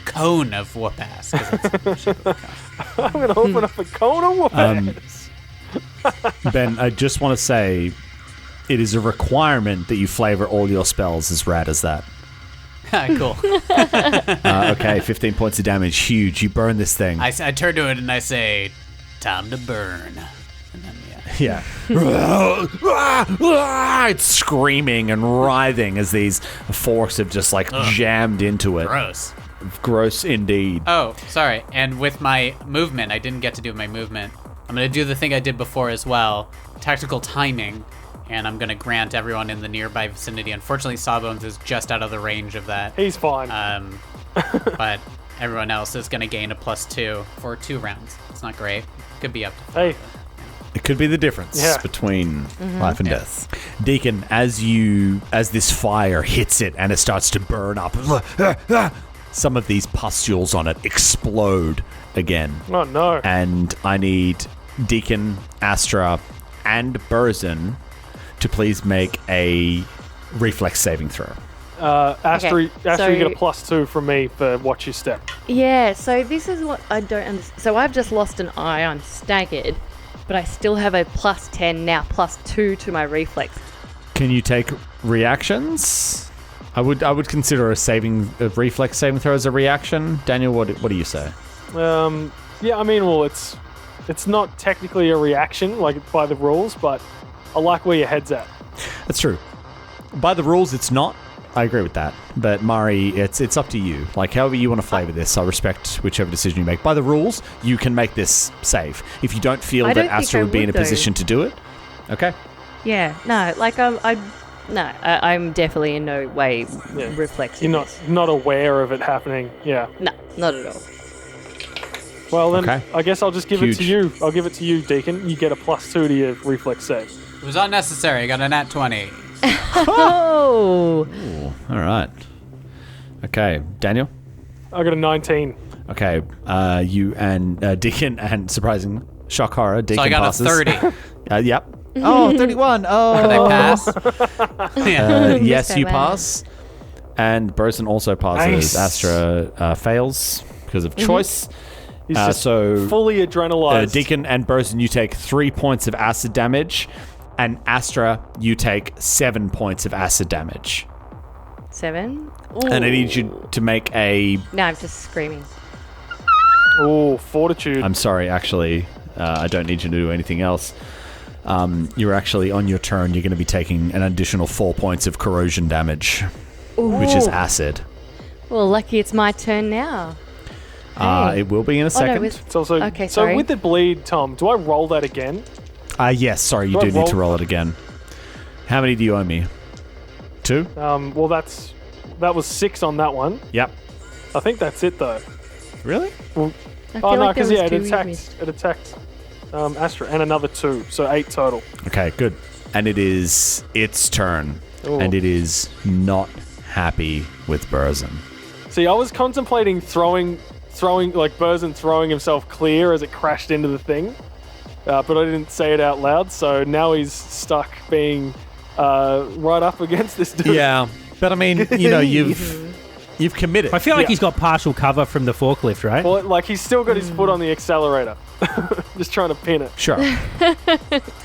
cone of whoop ass. 'Cause it's in the shape of a cone. I'm going to open up a cone of whoop-ass. Ben, I just want to say it is a requirement that you flavor all your spells as rad as that. Cool. Okay, 15 points of damage. Huge. You burn this thing. I turn to it and I say, "Time to burn." And then, Yeah. It's screaming and writhing as these forks have just like jammed into it. gross. Gross indeed. Oh, sorry. And with my movement, I didn't get to do my movement. I'm going to do the thing I did before as well, tactical timing, and I'm going to grant everyone in the nearby vicinity. Unfortunately, Sawbones is just out of the range of that. He's fine. But everyone else is going to gain a +2 for 2 rounds. It's not great. Could be up to 5. Hey, It could be the difference Yeah. between life and Yeah. death. Deacon, as this fire hits it and it starts to burn up, some of these pustules on it explode again. oh no. And I need Deacon, Astra, and Burzin to please make a reflex saving throw. Astra, Okay, Astra, you so- get a +2 from me for watch your step. Yeah, so this is what I don't understand. So I've just lost an eye, I'm staggered, but I still have a +10 now, +2 to my reflex. Can you take reactions? I would consider a reflex saving throw as a reaction. Daniel, what do you say? Yeah, I mean, well, it's not technically a reaction, like by the rules, but I like where your head's at. That's true. By the rules, it's not. I agree with that. But Mari, it's up to you. Like, however you want to flavor this, I respect whichever decision you make. By the rules, you can make this save. If you don't feel I that don't think Astra I would be in a would, though. position to do it, okay. Yeah, no, like I'm definitely in no way Yeah. reflexing. You're not aware of it happening. Yeah. No, not at all. Well, then Okay. I guess I'll just give it to Huge. you. I'll give it to you, Deacon. You get a +2 to your reflex save. It was unnecessary. I got a nat 20. Oh, All right. Okay, Daniel. I got a 19. Okay, you and Deacon and surprising shock horror. Deacon So I got passes. a 30. Yep. Oh, 31. Oh. Did I pass? Yeah. Yes, so you bad. pass. And Burson also passes. Nice. Astra fails because of choice. He's just so fully adrenalized. Deacon and Burson, you take 3 points of acid damage. And Astra, you take 7 points of acid damage. 7. And I need you to make a... No, I'm just screaming. Oh, fortitude. I'm sorry, actually. I don't need you to do anything else. You're actually, on your turn, you're going to be taking an additional 4 points of corrosion damage, which is acid. Well, lucky it's my turn now. Hey. It will be in a Oh, no, second. It's also Okay, so sorry. with the bleed, Tom. Do I roll that again? Yes, sorry, you Do I do need to roll- roll it again. How many do you owe me? 2? Well, that was 6 on that one. Yep. I think that's it though. Really? I feel Oh no, like there because was yeah, 2 you missed. it attacked Astra and another 2, so 8 total. Okay, good. And it is its turn. Ooh. And it is not happy with Burzin. See, I was contemplating throwing like Burzin throwing himself clear as it crashed into the thing, but I didn't say it out loud. So now he's stuck being right up against this dude. Yeah, but I mean, you know, you've committed. I feel like Yeah. he's got partial cover from the forklift, right? Well, like he's still got his foot on the accelerator, just trying to pin it. Sure.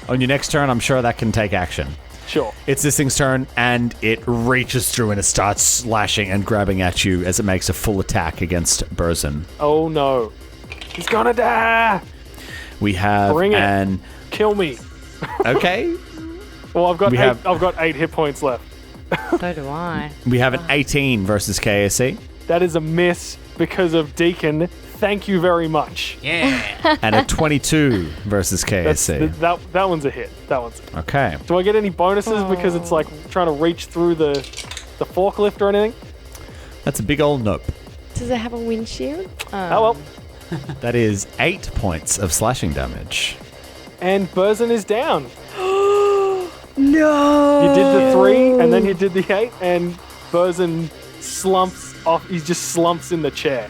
On your next turn, I'm sure that can take action. Sure. It's this thing's turn, and it reaches through and it starts slashing and grabbing at you as it makes a full attack against Burzin. Oh no, he's gonna die. We have Bring it. an... Kill me. Okay. Well, I've got We have- I've got 8 hit points left. So do I. We have an 18 versus KSC. That is a miss because of Deacon. Thank you very much. Yeah. And a 22 versus KSC. That one's a hit. That one's a hit. Okay. Do I get any bonuses because it's like trying to reach through the forklift or anything? That's a big old nope. Does it have a windshield? Oh well. That is 8 points of slashing damage. And Burzin is down. No! You did the 3, and then you did the 8, and Burzin slumps off. He just slumps in the chair.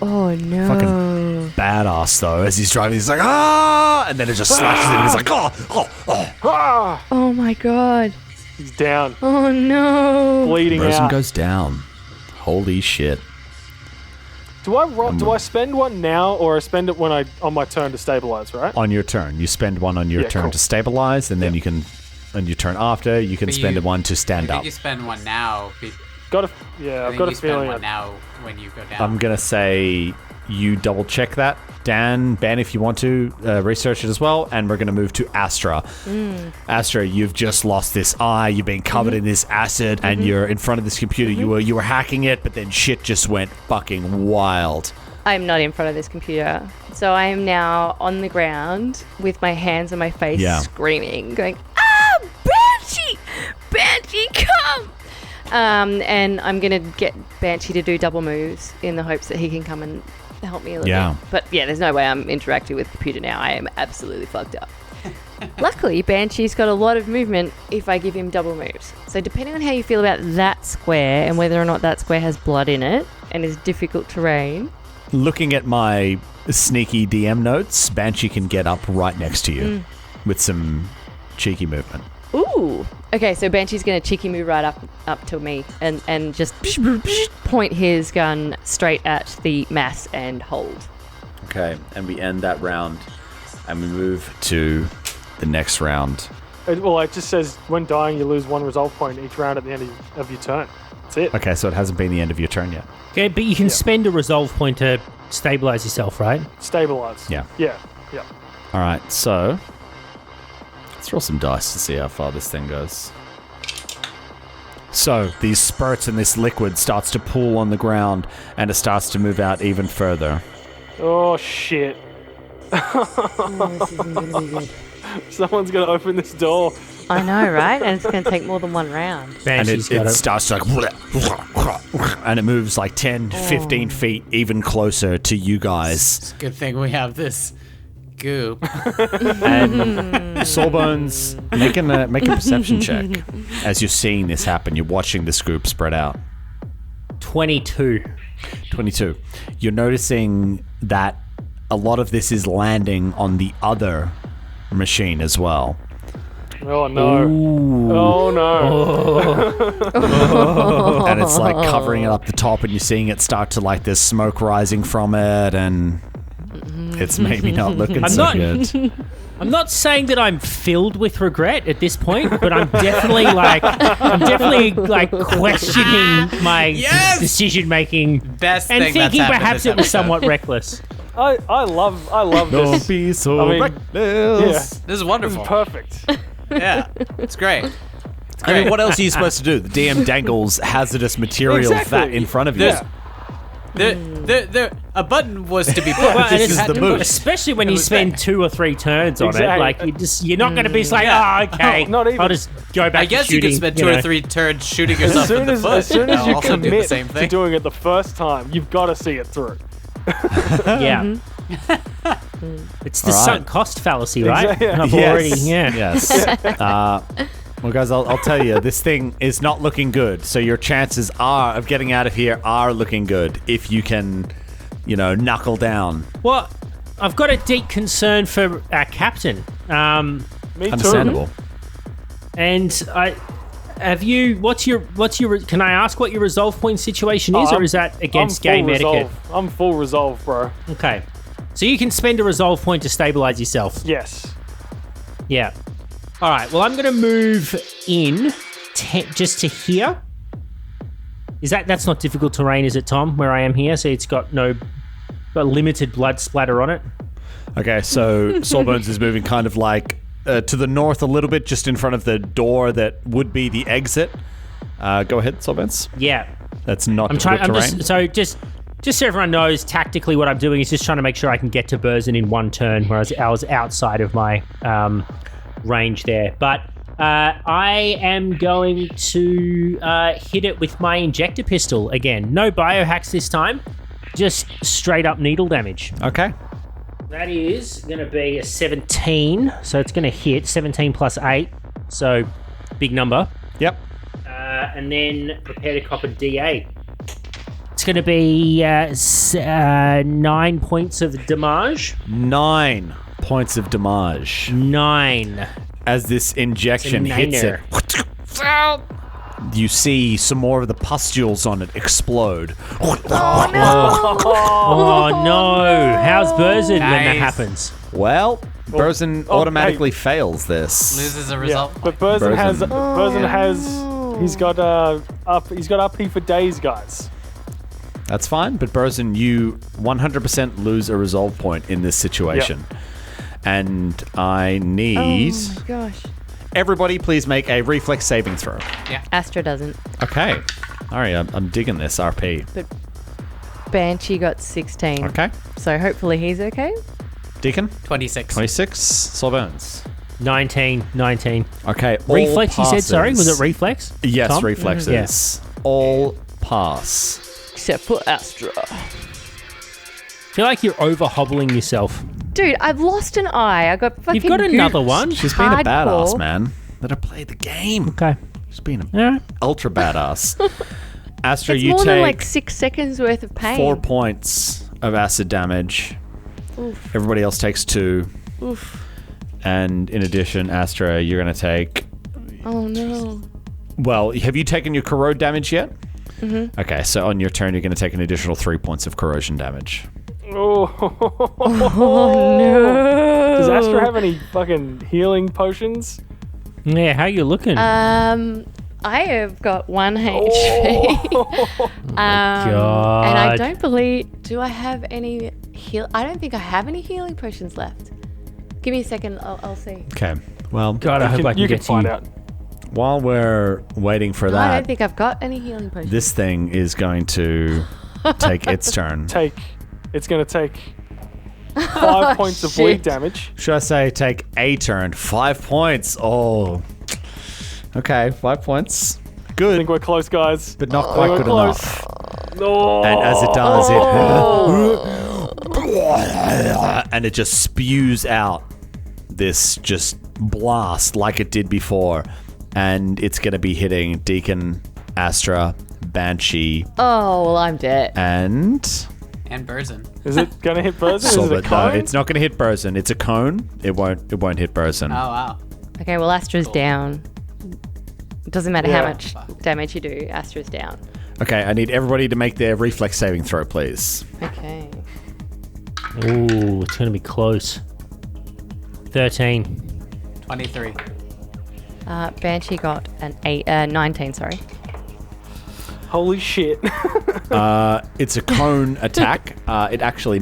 Oh no! Fucking badass though. As he's driving, he's like ah, and then it just slashes him. He's like Ah! Oh my god! He's down, Oh no! bleeding Rosen out. goes down. Holy shit. Do I spend one now, or I spend it when on my turn to stabilize? Right? On your turn, you spend one on your turn cool. to stabilize, and then you can, on your turn after, you can spend one to I stand think up. you spend one now. I've got a you spend feeling. one now when you go down. I'm gonna say you double check that, Dan, Ben, if you want to research it as well, and we're gonna move to Astra. Astra, you've just lost this eye. You've been covered in this acid, and you're in front of this computer. You were hacking it, but then shit just went fucking wild. I'm not in front of this computer, so I am now on the ground with my hands on my face, screaming, going, "Ah, Banshee! Banshee, come!" And I'm gonna get Banshee to do double moves in the hopes that he can come and help me a little bit. But yeah, there's no way I'm interacting with the computer now. I am absolutely fucked up. Luckily, Banshee's got a lot of movement if I give him double moves. So depending on how you feel about that square and whether or not that square has blood in it and is difficult terrain. Looking at my sneaky DM notes, Banshee can get up right next to you with some cheeky movement. Ooh. Okay, so Banshee's going to cheeky move right up to me and just point his gun straight at the mass and hold. Okay, and we end that round, and we move to the next round. It just says when dying, you lose 1 resolve point each round at the end of your turn. That's it. Okay, so it hasn't been the end of your turn yet. Okay, but you can spend a resolve point to stabilize yourself, right? Stabilize. Yeah. Yeah. All right, so let's roll some dice to see how far this thing goes. So these spurts and this liquid starts to pool on the ground, and it starts to move out even further. Oh shit! This isn't going to be good. Someone's gonna open this door. I know, right? And it's going to take more than 1 round. And Banshee's got it it. starts to like, and it moves like 10, 15 feet even closer to you guys. It's a good thing we have this goop. And Sawbones, make a perception check as you're seeing this happen. You're watching this group spread out. 22. 22. You're noticing that a lot of this is landing on the other machine as well. Oh no! Ooh. Oh no! And it's like covering it up the top, and you're seeing it start to like there's smoke rising from it, and it's maybe not looking good. I'm not saying that I'm filled with regret at this point, but I'm definitely questioning my decision making Best and thing that's thinking happened perhaps this it was episode. somewhat reckless. I love Don't this. be so I mean, reckless. Yeah, This is this wonderful. is perfect. Yeah, it's great. I mean, what else are you supposed to do? The DM dangles hazardous material Exactly. that in front of you. Yeah. A button was to be put. Well, and This is the move. especially when It you was spend there. 2 or 3 turns on it. Exactly. Like you're not going to be like, Yeah. oh, okay, No, not even. I'll just go back. I guess to you shooting, could spend 2 know. or 3 turns shooting As yourself in soon the as, foot. as soon as That'll you also do the commit same to thing. doing it the first time, you've got to see it through. Yeah. It's the All right. sunk cost fallacy, right? Exactly. And I've Yes. already, Yes. Well, guys, I'll tell you, this thing is not looking good. So your chances of getting out of here are looking good if you can, knuckle down. Well, I've got a deep concern for our captain. Me too. Understandable. And what's your can I ask what your resolve point situation is, or is that against game etiquette? I'm full resolve, bro. Okay. So you can spend a resolve point to stabilize yourself. Yes. Yeah. All right. Well, I'm going to move in just to here. That's not difficult terrain, is it, Tom? Where I am here, so it's got limited blood splatter on it. Okay, so Sawbones is moving kind of like to the north a little bit, just in front of the door that would be the exit. Go ahead, Sawbones. Yeah. That's not I'm difficult trying. terrain. Just Just so everyone knows, tactically what I'm doing is just trying to make sure I can get to Burzin in one turn, whereas I was outside of my range there. But I am going to hit it with my injector pistol again. No biohacks this time, just straight up needle damage. Okay. That is going to be a 17, so it's going to hit 17 plus 8, so big number. Yep. And then prepare to cop a D8. It's going to be 9 points of damage. 9 points of damage. 9. As this injection It's a hits it, niner. you see some more of the pustules on it explode. Oh no! How's Burzin when that Nice. happens? Well, Burzin automatically fails this. Loses a Yeah, result. but Burzin has. Burzin. Burzin has. He's got He's got up for days, guys. That's fine, but Burzin, you 100% lose a resolve point in this situation. And I need Oh my gosh. everybody please make a reflex saving throw. Astra doesn't. Okay. All right, I'm digging this RP. But Banshee got 16. Okay. So hopefully he's okay. Deacon, 26. 26. Sawbones. 19. Okay. all Reflex, you said, sorry? Was passes. it reflex? Yes, Tom? reflexes. All pass. Except for Astra. I feel like you're over-hobbling yourself. Dude, I've lost an eye. I got fucking You've got another gooped. one. She's being a badass, Hardcore. man. Let her play the game. Okay. She's being All right. ultra badass. Astra, It's you more take than like 6 seconds worth of pain. 4 points of acid damage. Oof. Everybody else takes 2. Oof. And in addition, Astra, you're going to take... Oh no. Well, have you taken your corrode damage yet? Mm-hmm. Okay, so on your turn, you're going to take an additional 3 points of corrosion damage. Oh. Oh no. Does Astra have any fucking healing potions? Yeah, how you looking? I have got 1 HP. And I God. don't believe. Do I have any heal? I don't think I have any healing potions left. Give me a second. I'll see. Okay, well, God, I hope I can You get can to find you. out. while we're waiting for No, I don't that, think I've got any healing potions. this thing is going to take its turn. It's going to take 5 points of bleed shit. damage. Should I say take a turn? 5 points. Oh. Okay, 5 points. I Good, think we're close, guys. but not I quite think good we're enough. No. And as it does, and it just spews out this just blast like it did before. And it's going to be hitting Deacon, Astra, Banshee, Oh, well, I'm dead. and... And Burzin. Is it going to hit Burzin? Is it a Silver. No, cone? it's not going to hit Burzin. It's a cone. It won't hit Burzin. Oh, wow. Okay, well, Astra's down. It doesn't matter how Yeah. much damage you do, Astra's down. Okay, I need everybody to make their reflex saving throw, please. Okay. Ooh, it's going to be close. 13. 23. Banshee got an 19, sorry. Holy shit. It's a cone attack. It actually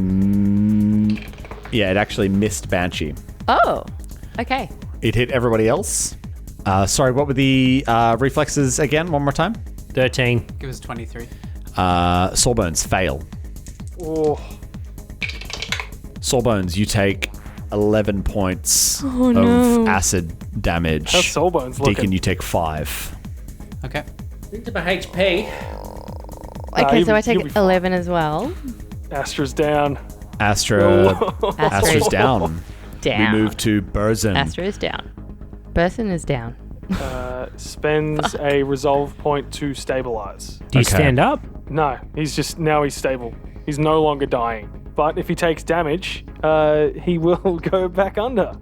missed Banshee. Oh, okay. It hit everybody else. Sorry, what were the reflexes again? One more time. 13. It was 23. Sawbones, fail. Oh. Sawbones, you take 11 points of no. acid damage. How's Soulbones looking? Deacon, you take 5. Okay. Into my HP. Okay, so I you'll take be fine. 11 as well. Astra's down. Astra, Astra Astra's is down. down. We move to Burzin. Astra is down. Burson is down. Spends a resolve point to stabilize. Do you Okay. stand up? No, he's stable. He's no longer dying. But if he takes damage, he will go back under.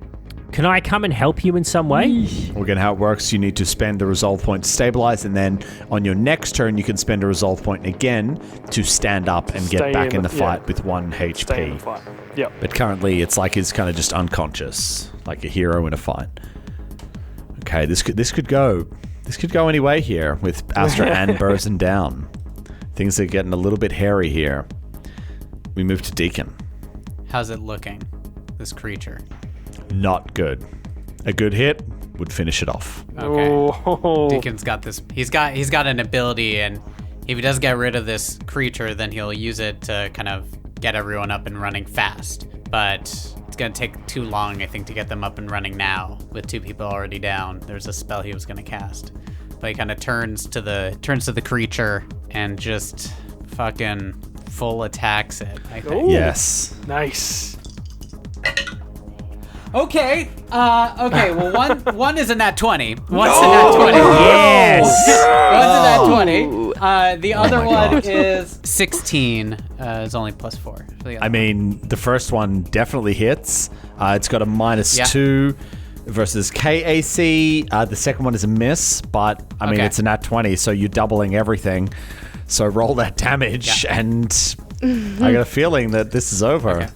Can I come and help you in some way? Again, how it works, you need to spend a resolve point to stabilize, and then on your next turn, you can spend a resolve point again to stand up and get Stay back in the yeah. fight with 1 Stay in HP. the fight. Yep. But currently, it's like he's kind of just unconscious, like a hero in a fight. Okay, this could go any way here with Astra and Burzin down. Things are getting a little bit hairy here. We move to Deacon. How's it looking? This creature. Not good. A good hit would finish it off. Okay. Oh. Deacon's got this. He's got an ability, and if he does get rid of this creature, then he'll use it to kind of get everyone up and running fast. But it's gonna take too long, I think, to get them up and running now with 2 people already down. There's a spell he was gonna cast, but he kind of turns to the creature and just fucking full attacks it, I think. Ooh. Yes. Nice. Okay. Well, one is a nat 20. One's a nat 20. Yes. One's a nat 20. The other my one God. is 16. It's only +4. For the other I mean, the first one definitely hits. It's got a -2 versus KAC. The second one is a miss, but I mean, Okay. it's a nat 20, so you're doubling everything. So roll that damage, and I got a feeling that this is over. Okay.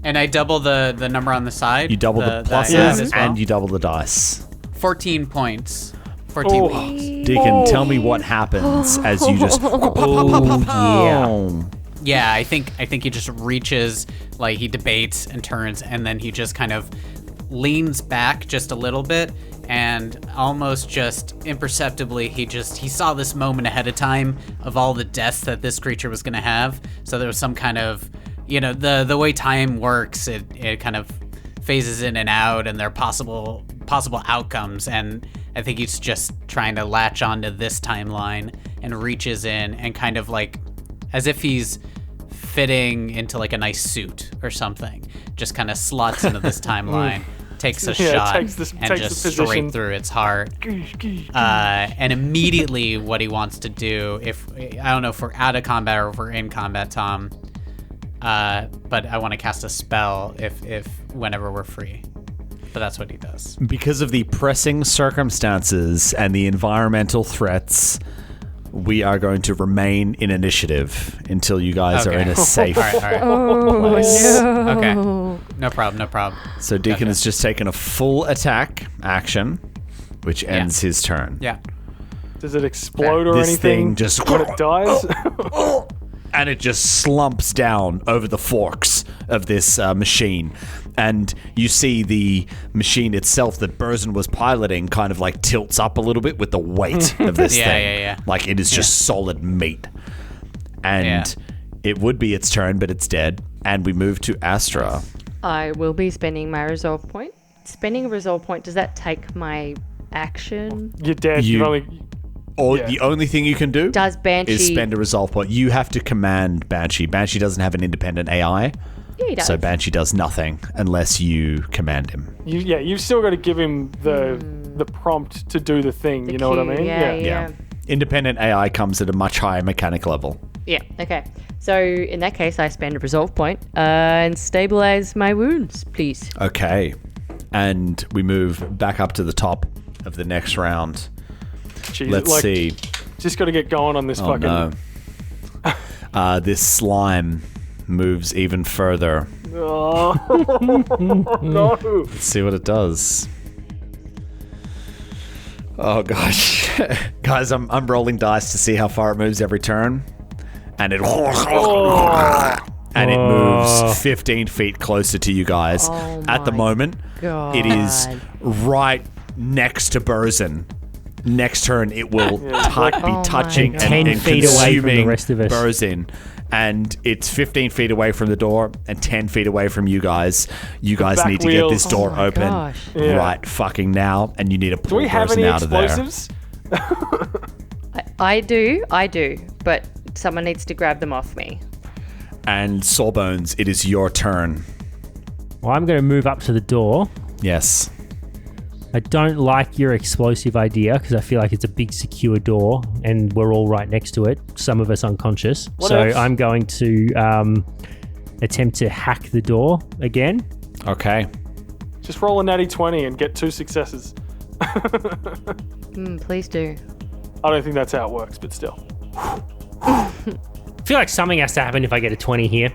And I double the number on the side. You double the die pluses, as well. and you double the dice. 14 points. 14 Oh. points. Deacon, tell me what happens as you just... Yeah, I think he just reaches, like he debates and turns, and then he just kind of leans back just a little bit, and almost just imperceptibly he saw this moment ahead of time of all the deaths that this creature was going to have. So there was some kind of, the way time works, it kind of phases in and out, and there are possible outcomes, and I think he's just trying to latch onto this timeline and reaches in and kind of like as if he's fitting into like a nice suit or something, just kind of slots into this timeline, takes a shot, takes the just position. straight through its heart. And immediately what he wants to do, I don't know if we're out of combat or if we're in combat, Tom, but I want to cast a spell if whenever we're free. But that's what he does. Because of the pressing circumstances and the environmental threats, we are going to remain in initiative until you guys are in a safe All right. place. Okay. No problem. So Deacon has just taken a full attack action, which ends his turn. Yeah. Does it explode or This anything thing just... when it dies? and it just slumps down over the forks of this machine. And you see the machine itself that Burzin was piloting kind of like tilts up a little bit with the weight of this thing. Yeah. Like it is just solid meat. And it would be its turn, but it's dead. And we move to Astra. I will be spending my resolve point. Spending a resolve point, does that take my action? You're dead. You- You've only... Or Yeah. the only thing you can do Does Banshee... is spend a resolve point. You have to command Banshee. Banshee doesn't have an independent AI. Yeah, he does. So Banshee does nothing unless you command him. You've still got to give him the prompt to do the thing. The You know what I cue, mean? yeah. Independent AI comes at a much higher mechanic level. Yeah, okay. So in that case, I spend a resolve point and stabilize my wounds, please. Okay. And we move back up to the top of the next round. Jeez, Let's see. Just got to get going on this Oh, fucking. no. This slime moves even further. Oh, no. Let's see what it does. Oh gosh. Guys, I'm rolling dice to see how far it moves every turn. And it moves 15 feet closer to you guys. Oh At the my moment, God. it is right next to Burzin. Next turn, it will be touching God. and 10 feet away from the consuming rest of us. Burzin. And it's 15 feet away from the door and 10 feet away from you guys. You guys back need to get this wheels. door Oh my open gosh. Yeah. right fucking now. And you need to Do pull we have Burzin any out of there. explosives? I do, but someone needs to grab them off me. And Sawbones, it is your turn. Well, I'm going to move up to the door. Yes. I don't like your explosive idea because I feel like it's a big secure door and we're all right next to it. Some of us unconscious. What So else? I'm going to attempt to hack the door again. Okay. Just roll a natty 20 and get 2 successes. Please do. I don't think that's how it works, but still. I feel like something has to happen if I get a 20 here.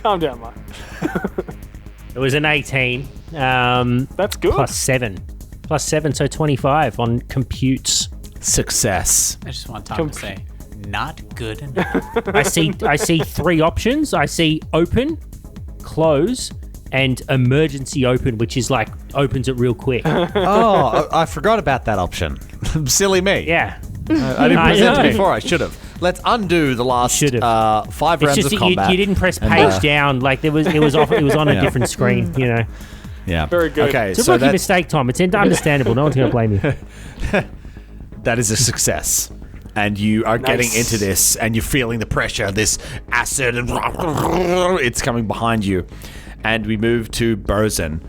Calm down, Mark. It was an 18. That's good. Plus 7. Plus 7, so 25 on computes. Success. I just want Tom to say, not good enough. I see 3 options. I see open, close, and emergency open, which is like opens it real quick. Oh, I forgot about that option. Silly me. Yeah. I didn't I present know. it before. I should have. Let's undo the last Should've. 5 It's rounds just of that combat. you didn't press page down. Like it was on a different screen. You know. Yeah. Very good. Okay, It's a so rookie that, mistake, Tom. It's understandable. No one's going to blame you. that is a success. And you are getting Nice. into this, and you're feeling the pressure, this acid, and it's coming behind you. And we move to Borzin.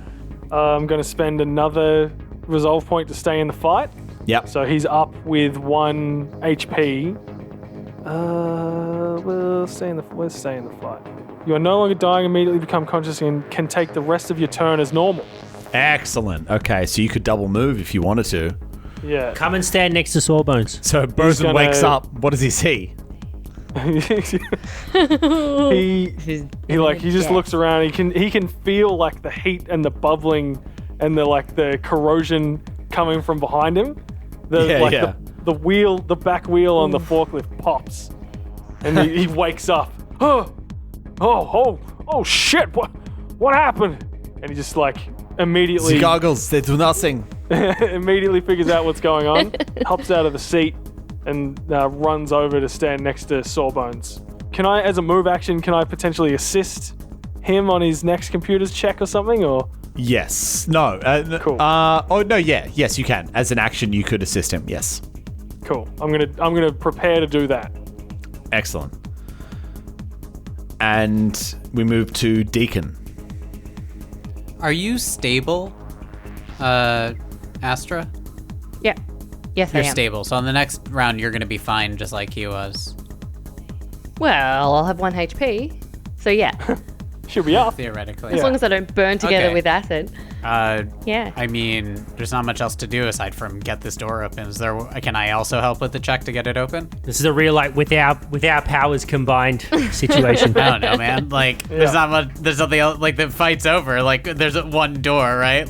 I'm going to spend another resolve point to stay in the fight. Yep. So he's up with 1 HP. We'll stay in the fight. You are no longer dying, immediately become conscious, and can take the rest of your turn as normal. Excellent. Okay, so you could double move if you wanted to. Yeah. Come and stand next to Sawbones. So Borzin gonna- wakes up. What does he see? he just looks around. He can feel like the heat and the bubbling and the corrosion coming from behind him. The wheel, the back wheel on the forklift pops, and he wakes up. Oh shit! What happened? And he just immediately The goggles, they do nothing. immediately figures out what's going on, hops out of the seat, and runs over to stand next to Sawbones. Can I, as a move action, potentially assist him on his next computer's check or something, or? Yes. No. Cool. Yes, you can. As an action, you could assist him. Yes. Cool. I'm gonna prepare to do that. Excellent. And we move to Deacon. Are you stable, Astra? Yeah. Yes, You're I am. stable. So on the next round, you're going to be fine, just like he was. Well, I'll have 1 HP. So yeah, She'll be up. Theoretically. as long as I don't burn together Okay. with acid. Yeah. I mean, there's not much else to do aside from get this door open. Can I also help with the check to get it open? This is a real with our powers combined situation. I don't know, man. There's not much. There's nothing else. The fight's over. There's one door, right?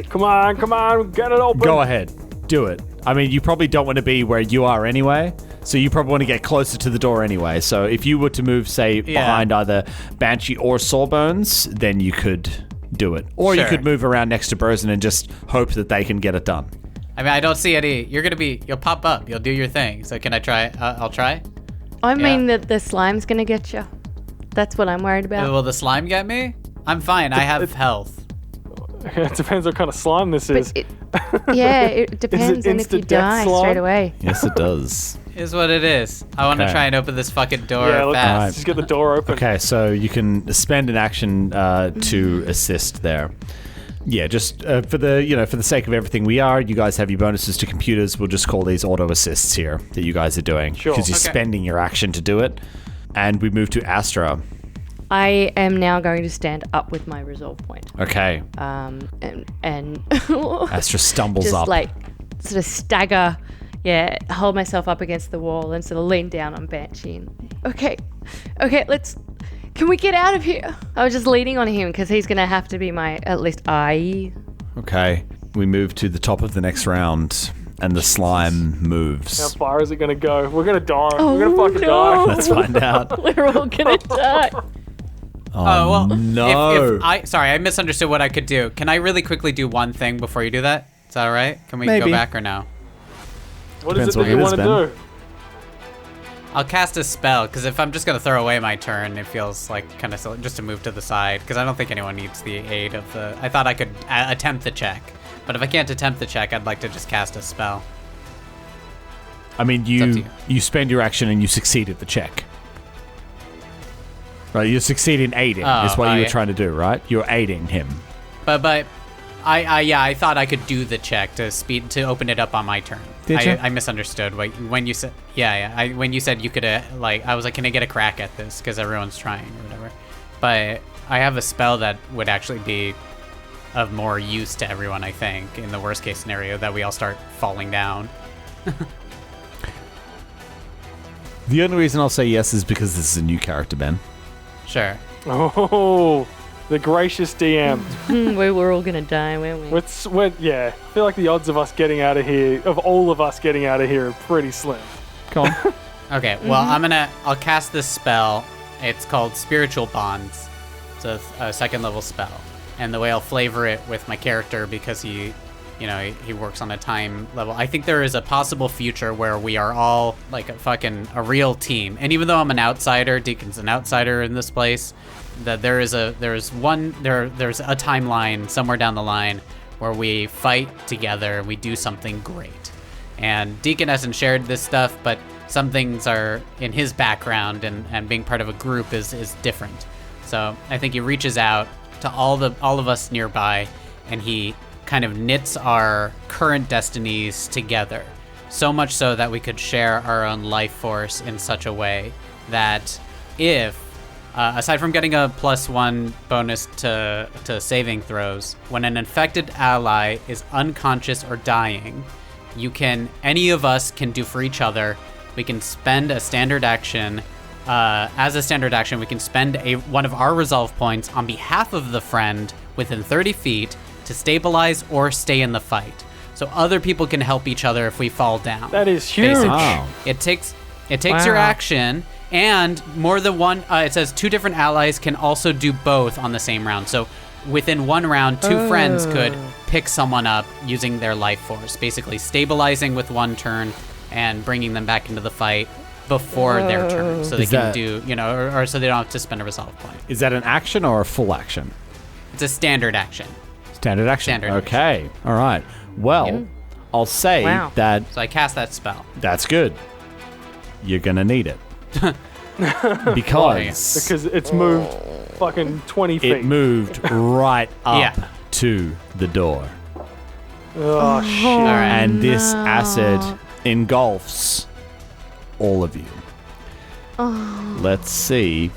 Come on, get it open. Go ahead. Do it. I mean, you probably don't want to be where you are anyway, so you probably want to get closer to the door anyway. So if you were to move, say, behind either Banshee or Sawbones, then you could do it. Or you Sure. could move around next to Borzin and just hope that they can get it done. I mean, I don't see any. You'll pop up. You'll do your thing. So can I try? I'll try. I mean that the slime's gonna get you. That's what I'm worried about. Will the slime get me? I'm fine. I have health. It depends what kind of slime this is. It depends on if you instant death die slime? straight away. Yes, it does. Is what it is. I want to Okay. try and open this fucking door Yeah, let's fast. just get the door open. Okay, so you can spend an action to assist there. Yeah, just for the sake of everything you guys have your bonuses to computers. We'll just call these auto assists here that you guys are doing Sure. because you're Okay. spending your action to do it. And we move to Astra. I am now going to stand up with my resolve point. Okay, And Astra stumbles just up. sort of stagger, hold myself up against the wall and sort of lean down on Banshee. And, okay, can we get out of here? I was just leaning on him because he's going to have to be my, at least eye. Okay, we move to the top of the next round, and the slime How moves. far is it gonna go? We're gonna die. Oh, We're gonna fucking no. die. Let's find out. We're all going to die. Oh, well, no. I misunderstood what I could do. Can I really quickly do one thing before you do that? Is that all right? Can we Maybe. go back or no? What is Depends it what that you it is, want to Ben. do? I'll cast a spell because if I'm just gonna throw away my turn, it feels like kind of silly just to move to the side because I don't think anyone needs the aid of the. I thought I could attempt the check, but if I can't attempt the check, I'd like to just cast a spell. I mean, up to you spend your action and you succeed at the check. Right, you succeed in aiding, is what you were trying to do, right? You're aiding him. But I thought I could do the check to open it up on my turn. Did you? I misunderstood when you said when you said you could I was like, can I get a crack at this because everyone's trying or whatever. But I have a spell that would actually be of more use to everyone. I think in the worst case scenario that we all start falling down. The only reason I'll say yes is because this is a new character, Ben. Sure. Oh, the gracious DM. We were all going to die, weren't we? I feel like the odds of us getting out of here, of all of us getting out of here, are pretty slim. Come on. Okay. Well, I'll cast this spell. It's called Spiritual Bonds. It's a second level spell. And the way I'll flavor it with my character, because he he works on a time level. I think there is a possible future where we are all like a real team. And even though I'm an outsider, Deacon's an outsider in this place, that there's a timeline somewhere down the line where we fight together and we do something great. And Deacon hasn't shared this stuff, but some things are in his background, and being part of a group is different. So I think he reaches out to all of us nearby, and he kind of knits our current destinies together, so much so that we could share our own life force in such a way that if, aside from getting a +1 bonus to saving throws, when an infected ally is unconscious or dying, any of us can do for each other, we can spend a standard action. As a standard action, we can spend one of our resolve points on behalf of the friend within 30 feet to stabilize or stay in the fight. So other people can help each other if we fall down. That is huge. Wow. It takes your action, and more than one. It says 2 different allies can also do both on the same round. So within one round, 2 friends could pick someone up using their life force, basically stabilizing with one turn and bringing them back into the fight before their turn, so they can do, or so they don't have to spend a resolve point. Is that an action or a full action? It's a standard action. Standard action. Standard okay. All right. Well, I'll say that. So I cast that spell. That's good. You're gonna need it because it's moved fucking 20 feet. it moved right up to the door, Oh shit! All right. and this acid engulfs all of you. Let's see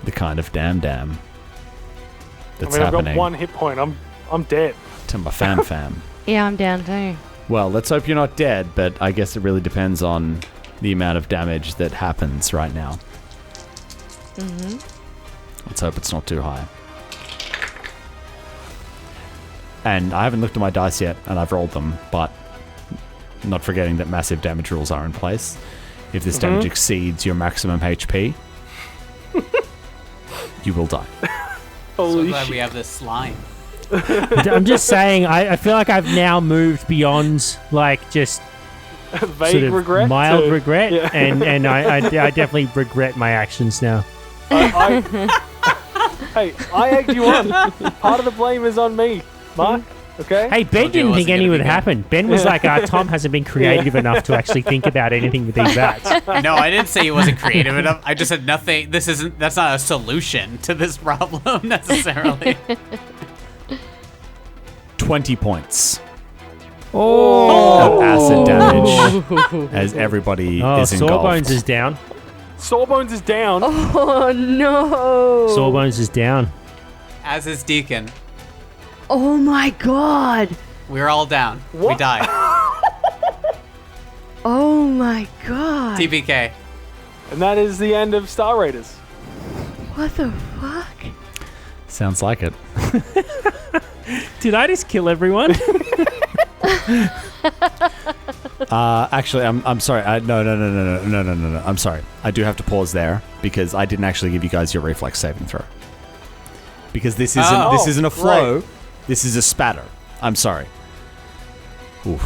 the kind of damn that's I've happening got 1 hit point. I'm dead. to my fam. Yeah, I'm down too. Well, let's hope you're not dead, but I guess it really depends on the amount of damage that happens right now. Let's hope it's not too high. And I haven't looked at my dice yet, and I've rolled them, but not forgetting that massive damage rules are in place. If this damage exceeds your maximum HP, you will die. Holy So glad shit. we have this slime. I'm just saying, I feel like I've now moved beyond like just Vague sort of regret. mild regret, yeah. and I definitely regret my actions now. Hey, I egged you on. Part of the blame is on me, Mark. Okay. Hey, Ben Told you it didn't think wasn't any gonna would be good. happen. Ben was like, Tom hasn't been creative enough to actually think about anything with these bats. No, I didn't say he wasn't creative enough. I just said nothing. That's not a solution to this problem necessarily. 20 points Oh, of acid damage as everybody is engulfed. Sawbones is down. Sawbones is down. Oh no! Sawbones is down. As is Deacon. Oh my god! We're all down. We What? died. Oh my god! TPK. And that is the end of Star Raiders. What the fuck? Sounds like it. Did I just kill everyone? Actually, I'm sorry. No. I'm sorry. I do have to pause there because I didn't actually give you guys your reflex saving throw. Because this isn't a flow. Right. This is a spatter. I'm sorry. Ooh.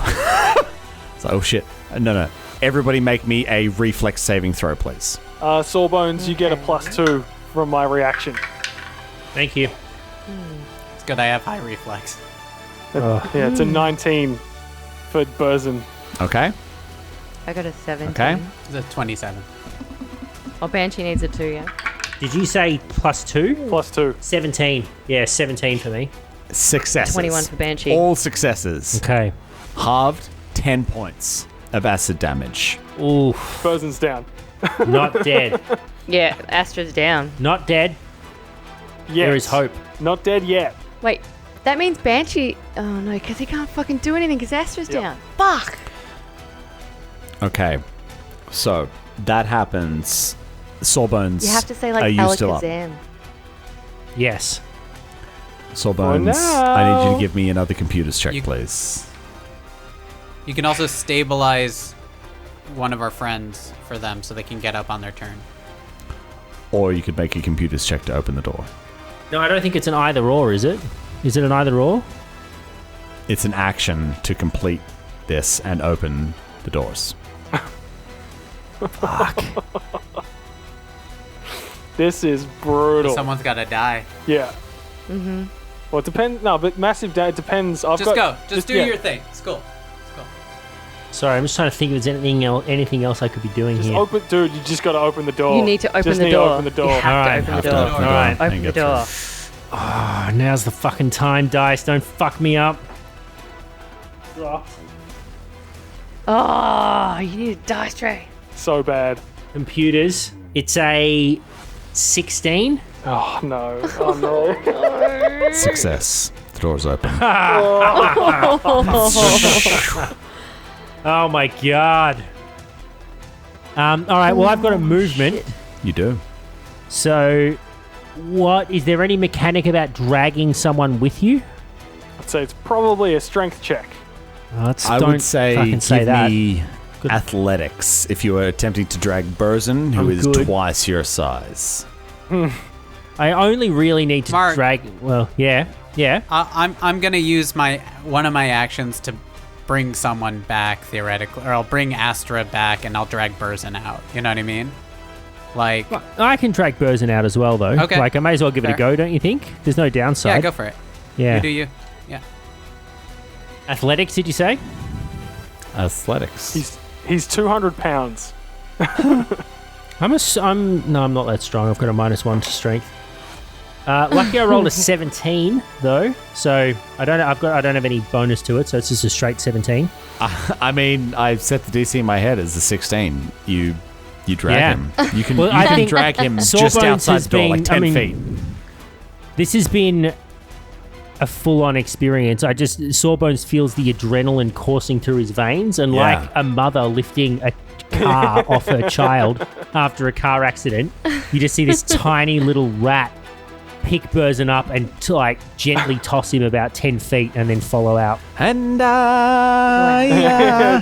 Oh shit. No. Everybody make me a reflex saving throw, please. Sawbones, you get a +2 from my reaction. Thank you. It's good I have high reflex. Yeah, it's a 19 for Burzin. Okay. I got a 17. Okay. It's a 27. Oh, Banshee needs a 2, yeah? Did you say +2? +2. 17. Yeah, 17 for me. Successes. 21 for Banshee. All successes. Okay. Halved 10 points of acid damage. Ooh, Burzin's down. not dead. Yeah, Astra's down. Not dead. Yes. There is hope. Not dead yet. Wait, that means Banshee... Oh no, because he can't fucking do anything because Astra's Yep. down. Fuck! Okay. So, that happens. Sawbones. You have to say are like you still up? Alakazam. Yes. Sawbones, now. I need you to give me another computers check, You- please. You can also stabilize one of our friends for them so they can get up on their turn. Or you could make a computers check to open the door. No, I don't think it's an either or, is it? Is it an either or? It's an action to complete this and open the doors. Fuck. This is brutal. Someone's got to die. Yeah. Mm-hmm. Well, it depends. No, but massive it depends. Just go. Just do your thing. It's cool. Sorry, I'm just trying to think if there's anything else I could be doing Just here. open, dude. You just got to open the door. You need to open just the need door. To open the door. You have to open the door. All right. Open the door. Oh, now's the fucking time, Dice. Don't fuck me up. Oh, you need a dice tray. So bad. Computers. It's a 16. Oh no. Oh no. Success. The door's open. Oh my god. All right. Well, I've got a movement. You do. So, is there any mechanic about dragging someone with you? I'd say it's probably a strength check. I would say give that. me athletics if you were attempting to drag Burzin, who is good. twice your size. I only really need to Mark. drag. Well, yeah. I'm gonna use one of my actions to bring someone back theoretically, or I'll bring Astra back and I'll drag Burzin out. You know what I mean? Like, I can drag Burzin out as well, though. Okay. Like, I may as well give it a go, don't you think? There's no downside. yeah, go for it. Yeah. You do you. Yeah. Athletics, did you say? Athletics. He's 200 pounds. I'm not that strong. I've got a -1 to strength. Lucky I rolled a 17 though, so I don't have any bonus to it, so it's just a straight 17. I mean, I've set the DC in my head as a 16. You drag him. You can, Well, you I can think drag him just Sawbones outside has the door, like been- 10 feet. This has been a full-on experience. Sawbones feels the adrenaline coursing through his veins, and Yeah. like a mother lifting a car off her child after a car accident, you just see this tiny little rat pick Burzin up and gently toss him about 10 feet and then follow out. And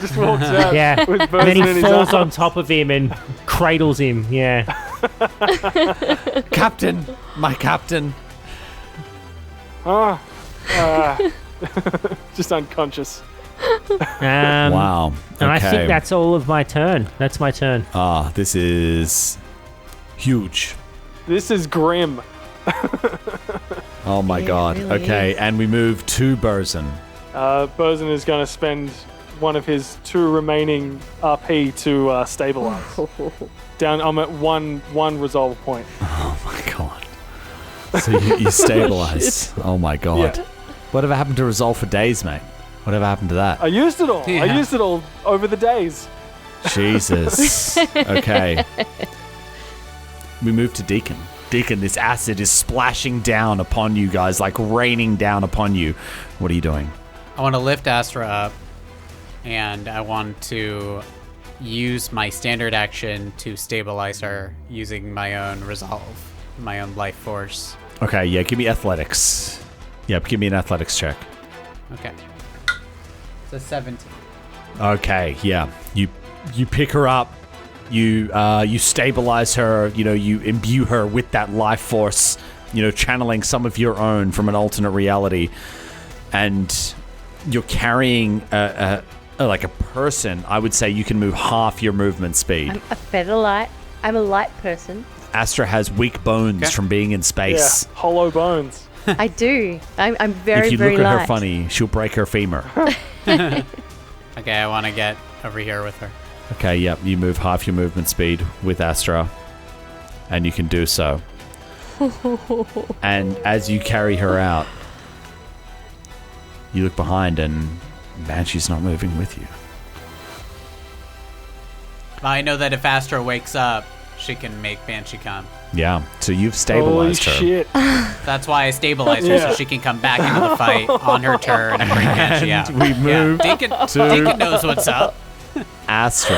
Just walks out. Yeah. With And then Burzin in he his falls on arms. top of him and cradles him. Yeah. Captain, my captain. Just unconscious. Wow. And I Okay. think that's all of my turn. That's my turn. This is huge. This is grim. Oh my Yeah, it god. really Okay, is. and we move to Burzin. Burzin is going to spend one of his 2 remaining RP to stabilize. Down, I'm at one resolve point. Oh my god. So you stabilize. Oh my god. Yeah. Whatever happened to resolve for days, mate? Whatever happened to that? I used it all. Yeah. I used it all over the days. Jesus. Okay. We move to Deacon. Deacon, this acid is splashing down upon you guys, like raining down upon you. What are you doing? I want to lift Astra up, and I want to use my standard action to stabilize her using my own resolve, my own life force. Okay, yeah, give me athletics. Yep, give me an athletics check. Okay. It's a 17. Okay, yeah. You pick her up. You stabilize her. You imbue her with that life force. Channeling some of your own from an alternate reality, and you're carrying like a person. I would say you can move half your movement speed. I'm a feather light. I'm a light person. Astra has weak bones Okay. from being in Yeah, space. hollow bones. I do. I'm very, If you very look at light. her funny, she'll break her femur. Okay, I want to get over here with her. Okay, yep, you move half your movement speed with Astra, and you can do so. And as you carry her out, you look behind and Banshee's not moving with you. I know that if Astra wakes up, she can make Banshee come. Yeah, so you've Holy stabilized her. shit. That's why I stabilized her Yeah. so she can come back into the fight on her turn and bring Banshee out. And we move Deacon knows what's up. Astra.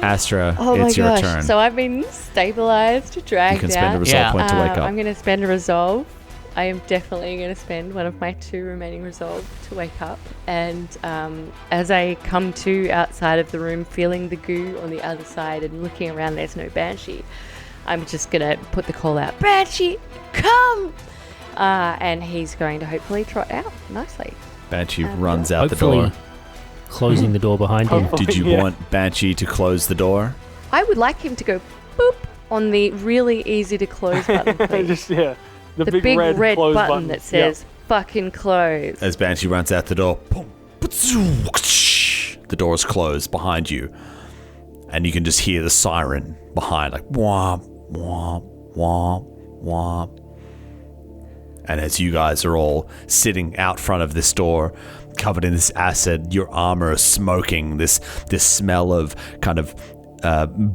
Astra, Oh it's my your gosh. turn. So I've been stabilized, dragged You can spend a out. resolve Yeah. point to wake up. I'm going to spend a resolve. I am definitely going to spend one of my 2 remaining resolve to wake up. And as I come to outside of the room, feeling the goo on the other side and looking around, there's no Banshee. I'm just going to put the call out, Banshee, come! And he's going to hopefully trot out nicely. Banshee runs out the Hopefully door. closing the door behind him. Hopefully. Did you Yeah. want Banshee to close the door? I would like him to go boop on the really easy to close button, please. Just, the the big red close button that says fucking close. As Banshee runs out the door, boom, the door's closed behind you. And you can just hear the siren behind, like womp, womp, womp, womp. And as you guys are all sitting out front of this door, covered in this acid, your armor is smoking, this smell of kind of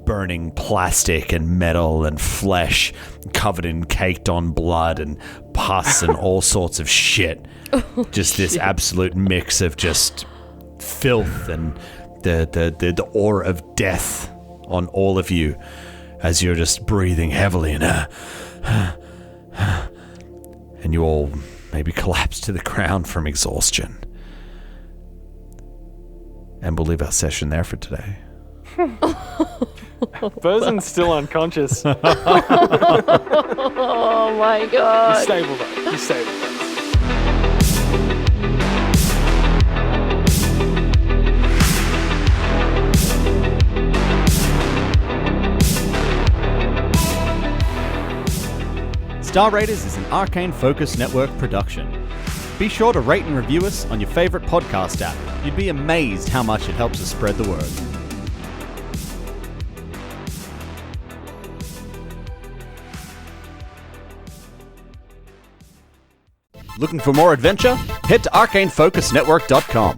burning plastic and metal and flesh, covered in caked on blood and pus and all sorts of shit. Just this absolute mix of just filth and the aura of death on all of you as you're just breathing heavily and you all maybe collapse to the ground from exhaustion. And we'll leave our session there for today. Burzen's still unconscious. Oh my god. He's stable though. He's stable. Star Raiders is an Arcane Focus Network production. Be sure to rate and review us on your favorite podcast app. You'd be amazed how much it helps us spread the word. Looking for more adventure? Head to arcanefocusnetwork.com.